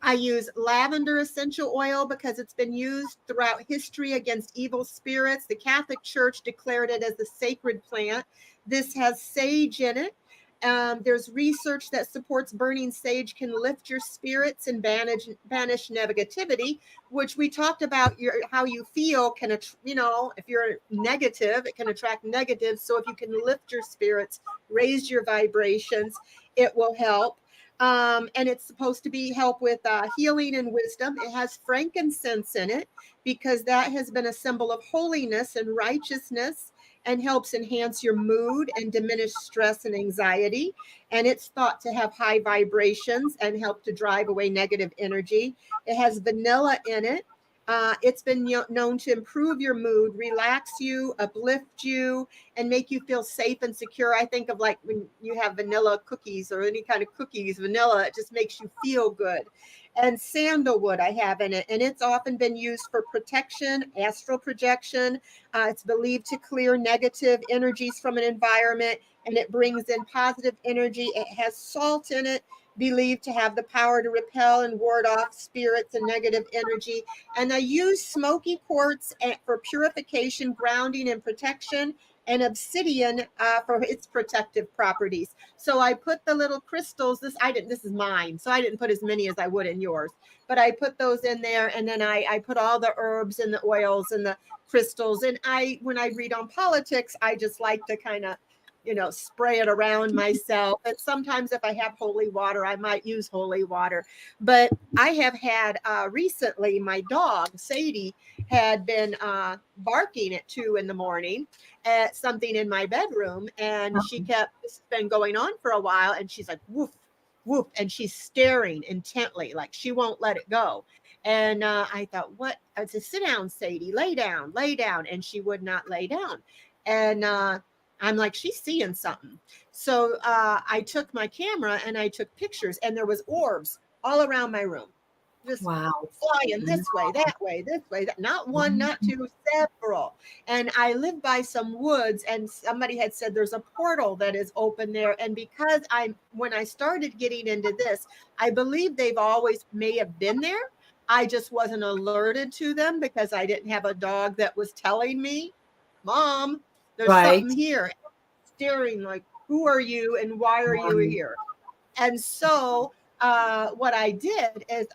I use lavender essential oil because it's been used throughout history against evil spirits. The Catholic Church declared it as a sacred plant. This has sage in it. There's research that supports burning sage can lift your spirits and banish negativity, which we talked about. How you feel can, if you're negative, it can attract negatives. So if you can lift your spirits, raise your vibrations, it will help. And it's supposed to be help with healing and wisdom. It has frankincense in it because that has been a symbol of holiness and righteousness, and helps enhance your mood and diminish stress and anxiety. And it's thought to have high vibrations and help to drive away negative energy. It has vanilla in it. It's been known to improve your mood, relax you, uplift you, and make you feel safe and secure. I think of like when you have vanilla cookies or any kind of cookies, vanilla, it just makes you feel good. And sandalwood I have in it, and it's often been used for protection, astral projection. It's believed to clear negative energies from an environment, and it brings in positive energy. It has salt in it, believed to have the power to repel and ward off spirits and negative energy. And I use smoky quartz for purification, grounding, and protection. and obsidian for its protective properties. So I put the little crystals. This is mine, so I didn't put as many as I would in yours, but I put those in there, and then I put all the herbs and the oils and the crystals. And when I read on politics, I just like to kind of, spray it around myself. And sometimes if I have holy water, I might use holy water. But I have had recently, my dog, Sadie, had been barking at 2 in the morning at something in my bedroom. And this has been going on for a while. And she's like, woof, woof. And she's staring intently, like she won't let it go. And I thought, what? I said, sit down, Sadie, lay down, lay down. And she would not lay down. And I'm like, she's seeing something. So I took my camera and I took pictures, and there was orbs all around my room, just flying this way, that way, this way. Not one, not two, several. And I live by some woods, and somebody had said there's a portal that is open there. And because when I started getting into this, I believe they've always may have been there. I just wasn't alerted to them because I didn't have a dog that was telling me, Mom, there's something here. Staring like, who are you and why are you here? And so what I did is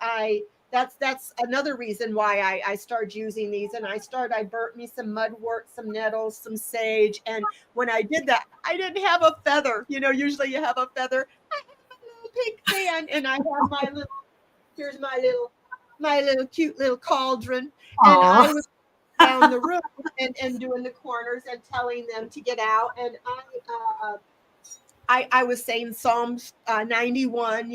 that's another reason why I started using these. And I burnt me some mudwort, some nettles, some sage. And when I did that, I didn't have a feather. Usually you have a feather. I have a little pink fan, and I have here's my little cute little cauldron. Aww. And I was down the room and doing the corners and telling them to get out. And I was saying Psalms 91,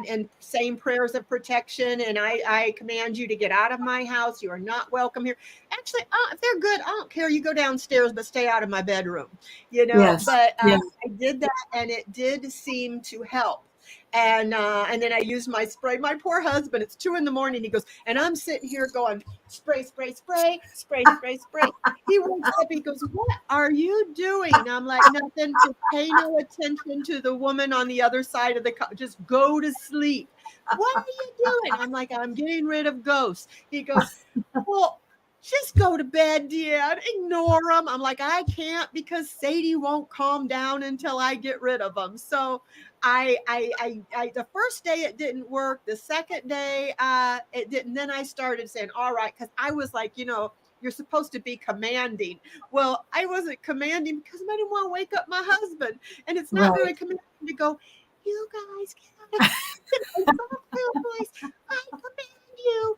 and saying prayers of protection. And I command you to get out of my house. You are not welcome here. Actually, if they're good, I don't care. You go downstairs, but stay out of my bedroom, Yes. But yes. I did that, and it did seem to help. And then I used my spray. My poor husband, it's 2 in the morning. He goes, and I'm sitting here going, spray, spray, spray, spray, spray, spray. He wakes up, he goes, what are you doing? I'm like, nothing. Just pay no attention to the woman on the other side of the just go to sleep. What are you doing? I'm like, I'm getting rid of ghosts. He goes, well, just go to bed, Dad. Ignore them. I'm like, I can't, because Sadie won't calm down until I get rid of them. So I the first day it didn't work. The second day it didn't. Then I started saying, all right, because I was like, you're supposed to be commanding. Well, I wasn't commanding because I didn't want to wake up my husband. And it's not very commanding to go, you guys get out of voice. I command you.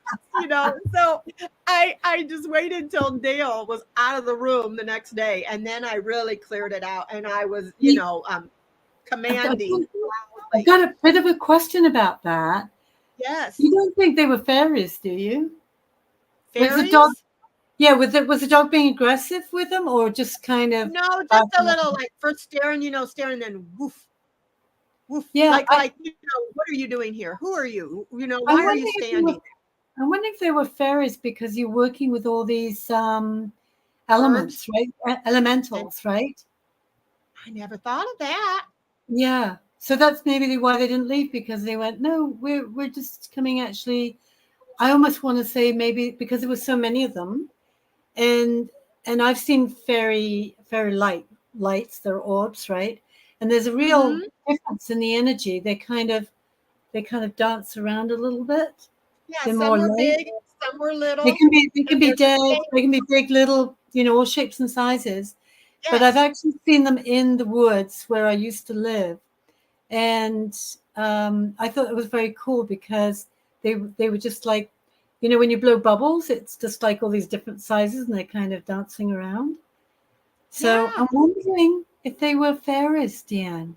So I just waited until Dale was out of the room the next day, and then I really cleared it out, and I was, commanding. I've got a bit of a question about that. Yes. You don't think they were fairies, do you? Fairies? Was the dog, was the dog being aggressive with them, or just kind of? No, just a little, like first staring, staring, then woof, woof. Yeah. Like, what are you doing here? Who are you? Why are you standing? I'm wondering if they were fairies because you're working with all these elements, right? Elementals, right? I never thought of that. Yeah. So that's maybe why they didn't leave, because they went, no, we're just coming. Actually, I almost want to say maybe because there were so many of them, and I've seen fairy lights, they're orbs, right? And there's a real difference in the energy. They kind of dance around a little bit. Yeah, some were big, some were little. They can be dead. They can be big, little, all shapes and sizes. Yes. But I've actually seen them in the woods where I used to live, and I thought it was very cool because they were just like, when you blow bubbles, it's just like all these different sizes, and they're kind of dancing around. So I'm wondering if they were fairies, Deanne.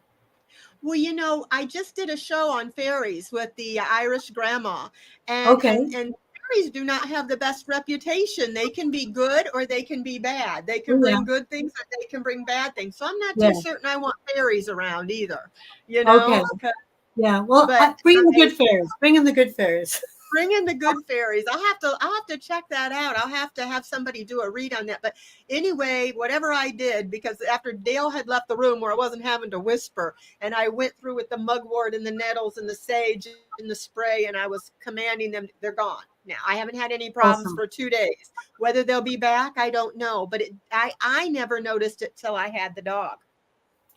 Well, I just did a show on fairies with the Irish grandma, and fairies do not have the best reputation. They can be good or they can be bad. They can bring good things or they can bring bad things. So I'm not too certain I want fairies around either. Okay. Yeah. Well, bring in the good fairies. Bring in the good fairies. Bring in the good fairies. I'll have to check that out. I'll have to have somebody do a read on that. But anyway, whatever I did, because after Dale had left the room where I wasn't having to whisper, and I went through with the mugwort and the nettles and the sage and the spray, and I was commanding them, they're gone. Now I haven't had any problems Awesome. for 2 days. Whether they'll be back, I don't know. But I never noticed it till I had the dog.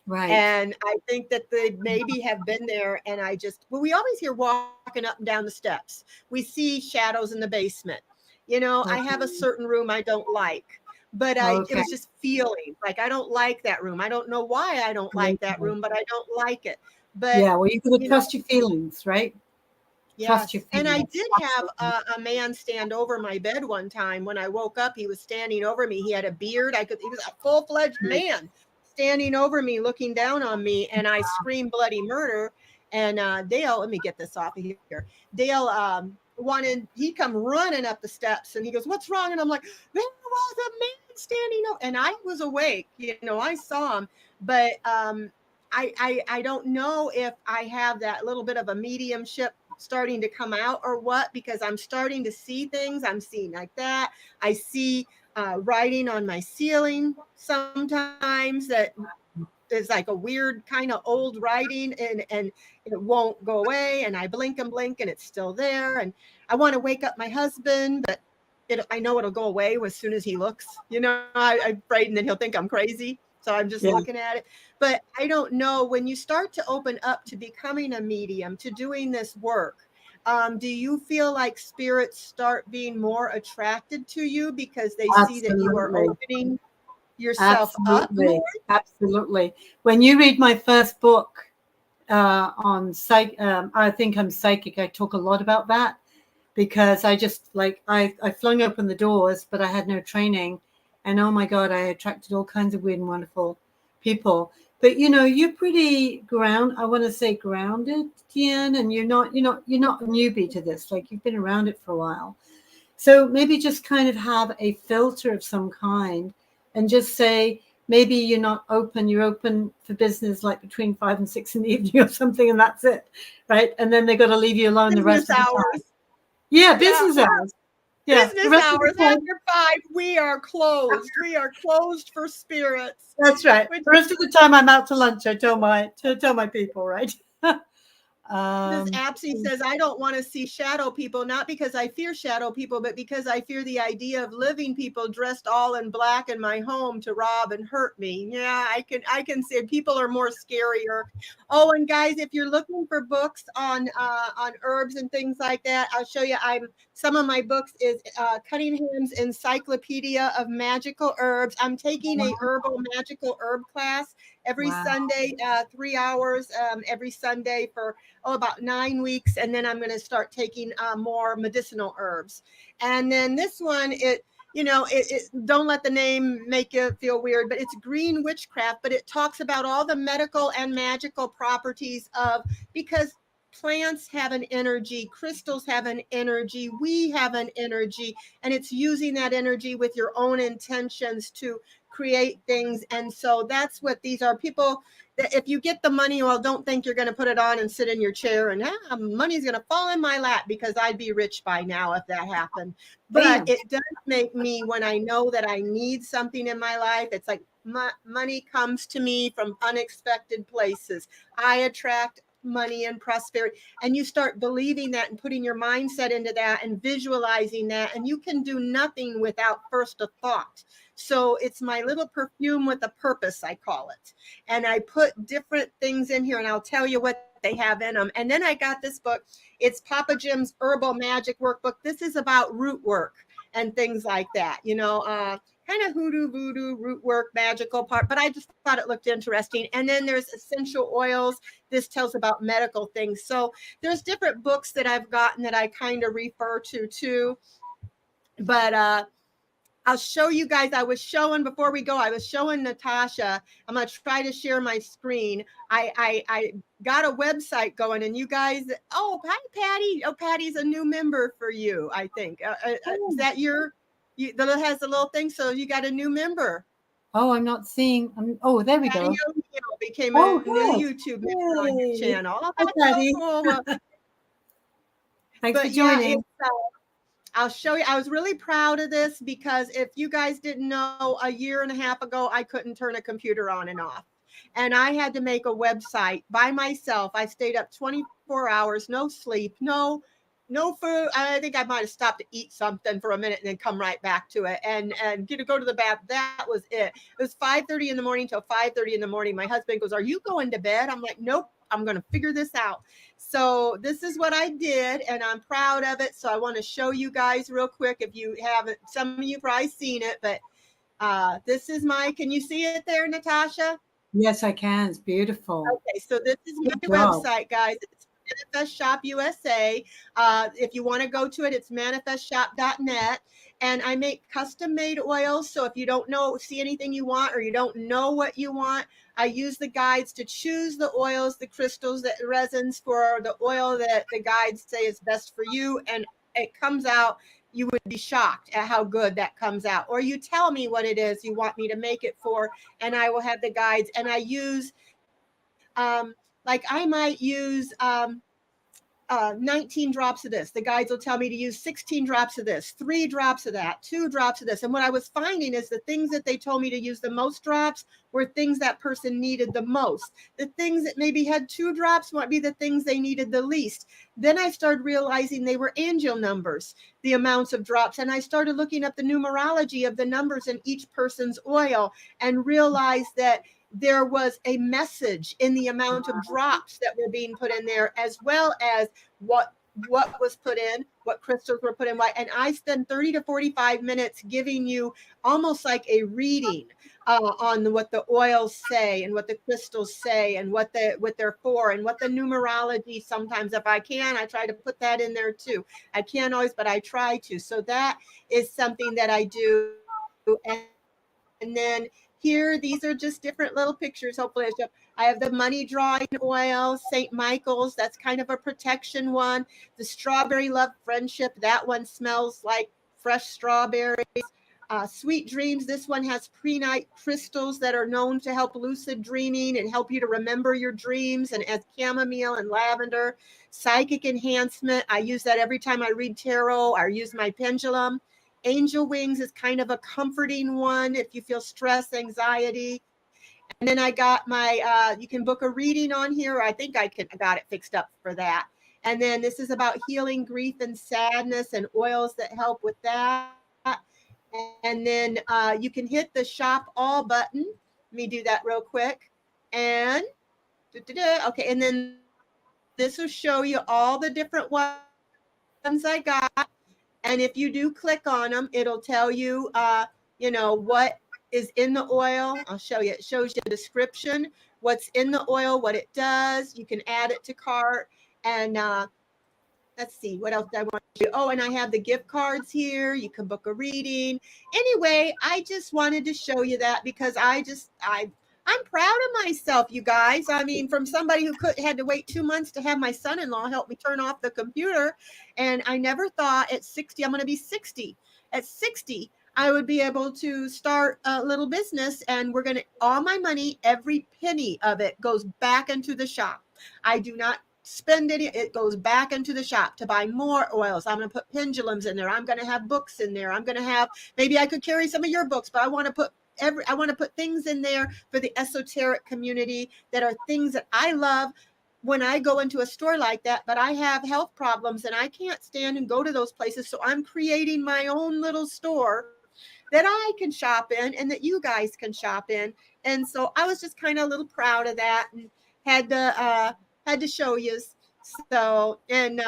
Right. And I think that they maybe have been there. And well, we always hear walking up and down the steps. We see shadows in the basement. I have a Okay. certain room I don't like, but it Okay. was just feeling like I don't like that room. I don't know why I don't like that Okay. room, but I don't like it. But, Yeah. Well, you got to you know, trust your feelings, right? Trust your yes. And I feelings. did have Absolutely. a man stand over my bed one time. When I woke up, he was standing over me. He had a beard. He was a full-fledged Right. man standing over me, looking down on me, and I screamed bloody murder. And Dale, let me get this off of here. Dale he come running up the steps and he goes, "What's wrong?" And I'm like, "There was a man standing over," and I was awake. I saw him, but I don't know if I have that little bit of a mediumship starting to come out or what, because I'm starting to see things. I'm seeing like that. I see writing on my ceiling sometimes that is like a weird kind of old writing, and it won't go away, and I blink and it's still there, and I want to wake up my husband, but I know it'll go away as soon as he looks. I'm afraid, and then he'll think I'm crazy. So I'm just Yeah. looking at it. But I don't know, when you start to open up to becoming a medium, to doing this work, do you feel like spirits start being more attracted to you because they see that you are Absolutely. opening yourself up more? Absolutely. Absolutely. When you read my first book on I think I'm psychic. I talk a lot about that because I just I flung open the doors, but I had no training, and oh my god, I attracted all kinds of weird and wonderful people. But you're pretty I want to say grounded, Tian, and you're not a newbie to this. Like, you've been around it for a while. So maybe just kind of have a filter of some kind and just say, maybe you're not open, you're open for business like between 5 and 6 in the evening or something, and that's it. Right. And then they got to leave you alone the Business rest of the time. hours. Yeah, Yeah, business hours. Yeah, the business rest of the hours time. after 5, we are closed. We are closed for spirits. That's right. Which The rest of the time I'm out to lunch. I tell my people, right? This um, Apsy says, I don't want to see shadow people, not because I fear shadow people, but because I fear the idea of living people dressed all in black in my home to rob and hurt me. Yeah, I can say people are more scarier. Oh, and guys, if you're looking for books on herbs and things like that, I'll show you. Some of my books is Cunningham's Encyclopedia of Magical Herbs. I'm taking a herbal magical herb class every wow. Sunday, 3 hours every Sunday for about 9 weeks, and then I'm going to start taking more medicinal herbs. And then this one, don't let the name make you feel weird, but it's green witchcraft, but it talks about all the medical and magical properties of, because plants have an energy, crystals have an energy, we have an energy, and it's using that energy with your own intentions to create things. And so that's what these are. People, if you get the money, well, don't think you're going to put it on and sit in your chair and money's going to fall in my lap, because I'd be rich by now if that happened. But Bam. it does make me, when I know that I need something in my life, it's like money comes to me from unexpected places. I attract money and prosperity, and you start believing that and putting your mindset into that and visualizing that, and you can do nothing without first a thought. So it's my little perfume with a purpose, I call it. And I put different things in here, and I'll tell you what they have in them. And then I got this book. It's Papa Jim's Herbal Magic Workbook. This is about root work and things like that, kind of hoodoo, voodoo, root work, magical part. But I just thought it looked interesting. And then there's essential oils. This tells about medical things. So there's different books that I've gotten that I kind of refer to too. But I'll show you guys. Before we go, I was showing Natasha. I'm going to try to share my screen. I got a website going, and you guys, oh, hi, Patty. Oh, Patty's a new member for you, I think. Is that that has the little thing? So you got a new member. Oh, I'm not seeing. Oh, there we Patty go. O'Neill became Oh, a new good. YouTube member on your Yay. channel. Oh, Hi, that's so Patty. cool. Well, Thanks for But yeah, joining. I'll show you. I was really proud of this because if you guys didn't know, a year and a half ago, I couldn't turn a computer on and off. And I had to make a website by myself. I stayed up 24 hours, no sleep, no food. I think I might have stopped to eat something for a minute and then come right back to it and get to go to the bath. That was it. It was 5:30 in the morning till 5:30 in the morning. My husband goes, "Are you going to bed?" I'm like, "Nope. I'm going to figure this out." So this is what I did, and I'm proud of it. So I want to show you guys real quick. If you haven't, some of you probably seen it, but this is my. Can you see it there, Natasha? Yes, I can. It's beautiful. Okay, so this is my Good job. website, guys. It's Manifest Shop USA. If you want to go to it, it's manifestshop.net. And I make custom made oils. So if you don't know, see anything you want, or you don't know what you want, I use the guides to choose the oils, the crystals, the resins for the oil that the guides say is best for you. And it comes out, you would be shocked at how good that comes out. Or you tell me what it is you want me to make it for, and I will have the guides. And I use like I might use 19 drops of this. The guides will tell me to use 16 drops of this, 3 drops of that, 2 drops of this. And what I was finding is the things that they told me to use the most drops were things that person needed the most. The things that maybe had 2 drops might be the things they needed the least. Then I started realizing they were angel numbers, the amounts of drops. And I started looking up the numerology of the numbers in each person's oil and realized that there was a message in the amount of drops that were being put in there, as well as what was put in, what crystals were put in, what. And I spend 30 to 45 minutes giving you almost like a reading on what the oils say and what the crystals say and what they're for and what the numerology. Sometimes, if I can, I try to put that in there too. I can't always, but I try to. So that is something that I do. And then here, these are just different little pictures. Hopefully, I have the money drawing oil, St. Michael's. That's kind of a protection one. The strawberry love friendship. That one smells like fresh strawberries. Sweet dreams. This one has pre-night crystals that are known to help lucid dreaming and help you to remember your dreams, and as chamomile and lavender. Psychic enhancement. I use that every time I read tarot. I use my pendulum. Angel wings is kind of a comforting one if you feel stress, anxiety. And then I got my, you can book a reading on here. I got it fixed up for that. And then this is about healing grief and sadness and oils that help with that. And then you can hit the shop all button. Let me do that real quick. And okay, and then this will show you all the different ones I got. And if you do click on them, it'll tell you, what is in the oil. I'll show you. It shows you the description, what's in the oil, what it does. You can add it to cart. And let's see, what else did I want to show you? Oh, and I have the gift cards here. You can book a reading. Anyway, I just wanted to show you that because I'm proud of myself, you guys. I mean, from somebody who had to wait 2 months to have my son-in-law help me turn off the computer, and I never thought at 60, I'm going to be 60. At 60, I would be able to start a little business, and all my money, every penny of it goes back into the shop. I do not spend any. It goes back into the shop to buy more oils. I'm going to put pendulums in there. I'm going to have books in there. I'm going to have, maybe I could carry some of your books, but I want to put things in there for the esoteric community that are things that I love when I go into a store like that. But I have health problems and I can't stand and go to those places. So I'm creating my own little store that I can shop in and that you guys can shop in. And so I was just kind of a little proud of that and had to show you. So, and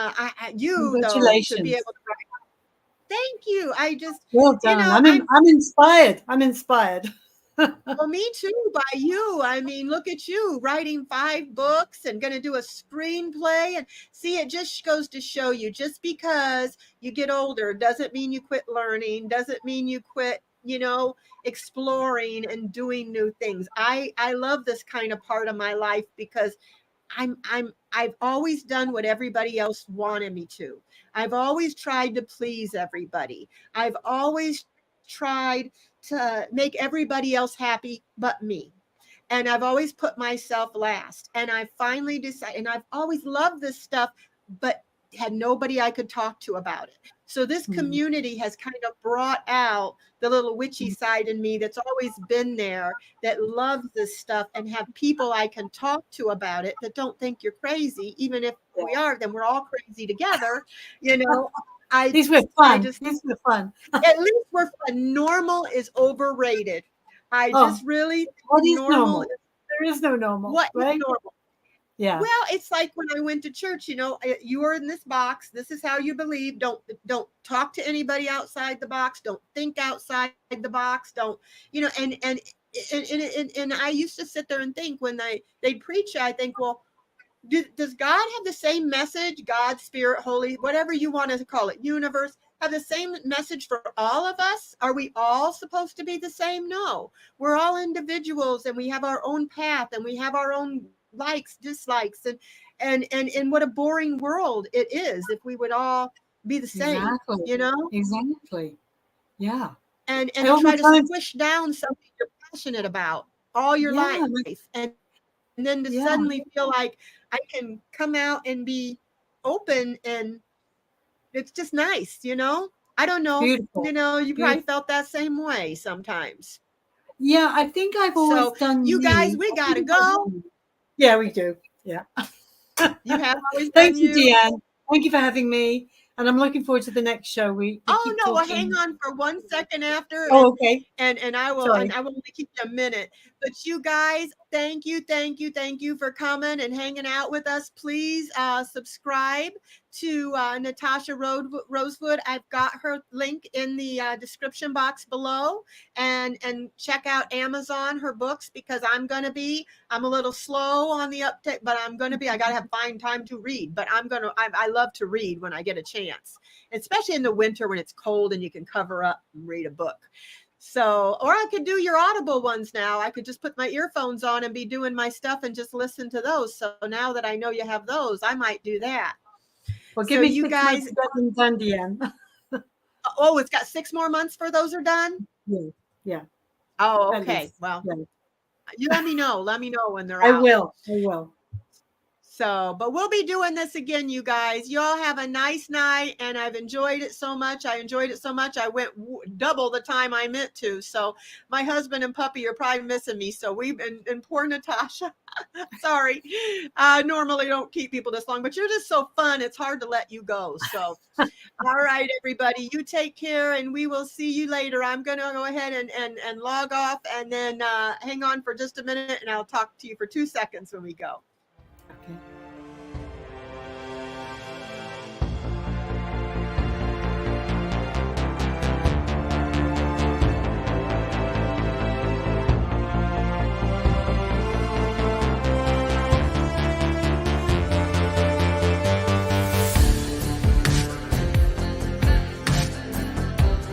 you though should be able Congratulations. to write. Thank you. I just, Well done. I'm inspired. I'm inspired. well, me too, by you. I mean, look at you writing 5 books and going to do a screenplay. And see, it just goes to show you, just because you get older doesn't mean you quit learning, doesn't mean you quit, exploring and doing new things. I love this kind of part of my life because I've always done what everybody else wanted me to. I've always tried to please everybody. I've always tried to make everybody else happy but me. And I've always put myself last. And I finally decided, and I've always loved this stuff, but had nobody I could talk to about it. So this community has kind of brought out the little witchy side in me that's always been there, that loves this stuff, and have people I can talk to about it that don't think you're crazy. Even if we are, then we're all crazy together. You know, These were fun. These were fun. At least we're fun. Normal is overrated. I just really what is normal? There is no normal. What right? is normal? Yeah. Well, it's like when I went to church, you know, you are in this box. This is how you believe. Don't talk to anybody outside the box. Don't think outside the box. Don't, you know, and I used to sit there and think when they'd preach, I think, well, does God have the same message? God, Spirit, Holy, whatever you want to call it, universe, have the same message for all of us? Are we all supposed to be the same? No, we're all individuals, and we have our own path, and we have our own likes, dislikes, and what a boring world it is if we would all be the same. Exactly. You know, exactly. Yeah. And to try to squish down something you're passionate about all your life, and then to suddenly feel like I can come out and be open, and it's just nice, you know? I don't know. Beautiful. You know, you probably felt that same way sometimes. Yeah, I think I've always done. You guys, we gotta go. Yeah, we do. Yeah. You have always Thank done you, Deanne. Thank you for having me. And I'm looking forward to the next show. We Oh no, well, hang on for 1 second after. Oh, okay. And I will I will only keep you a minute. But you guys, thank you for coming and hanging out with us. Please subscribe to Natasha Rosewood. I've got her link in the description box below, and check out Amazon, her books, because I'm a little slow on the uptake, but I gotta find time to read. But I love to read when I get a chance, especially in the winter when it's cold and you can cover up and read a book. So, or I could do your Audible ones now. I could just put my earphones on and be doing my stuff and just listen to those. So now that I know you have those, I might do that. Well, give me you 6 guys months to get them done, Deanne. Oh, it's got 6 more months for those are done? Yeah. Oh, okay. Well, you let me know. Let me know when they're out. I will. So, but we'll be doing this again, you guys. You all have a nice night, and I've enjoyed it so much. I went double the time I meant to. So my husband and puppy are probably missing me. So and poor Natasha. Sorry. I normally don't keep people this long, but you're just so fun. It's hard to let you go. So, all right, everybody, you take care, and we will see you later. I'm going to go ahead and log off, and then hang on for just a minute, and I'll talk to you for 2 seconds when we go. Okay.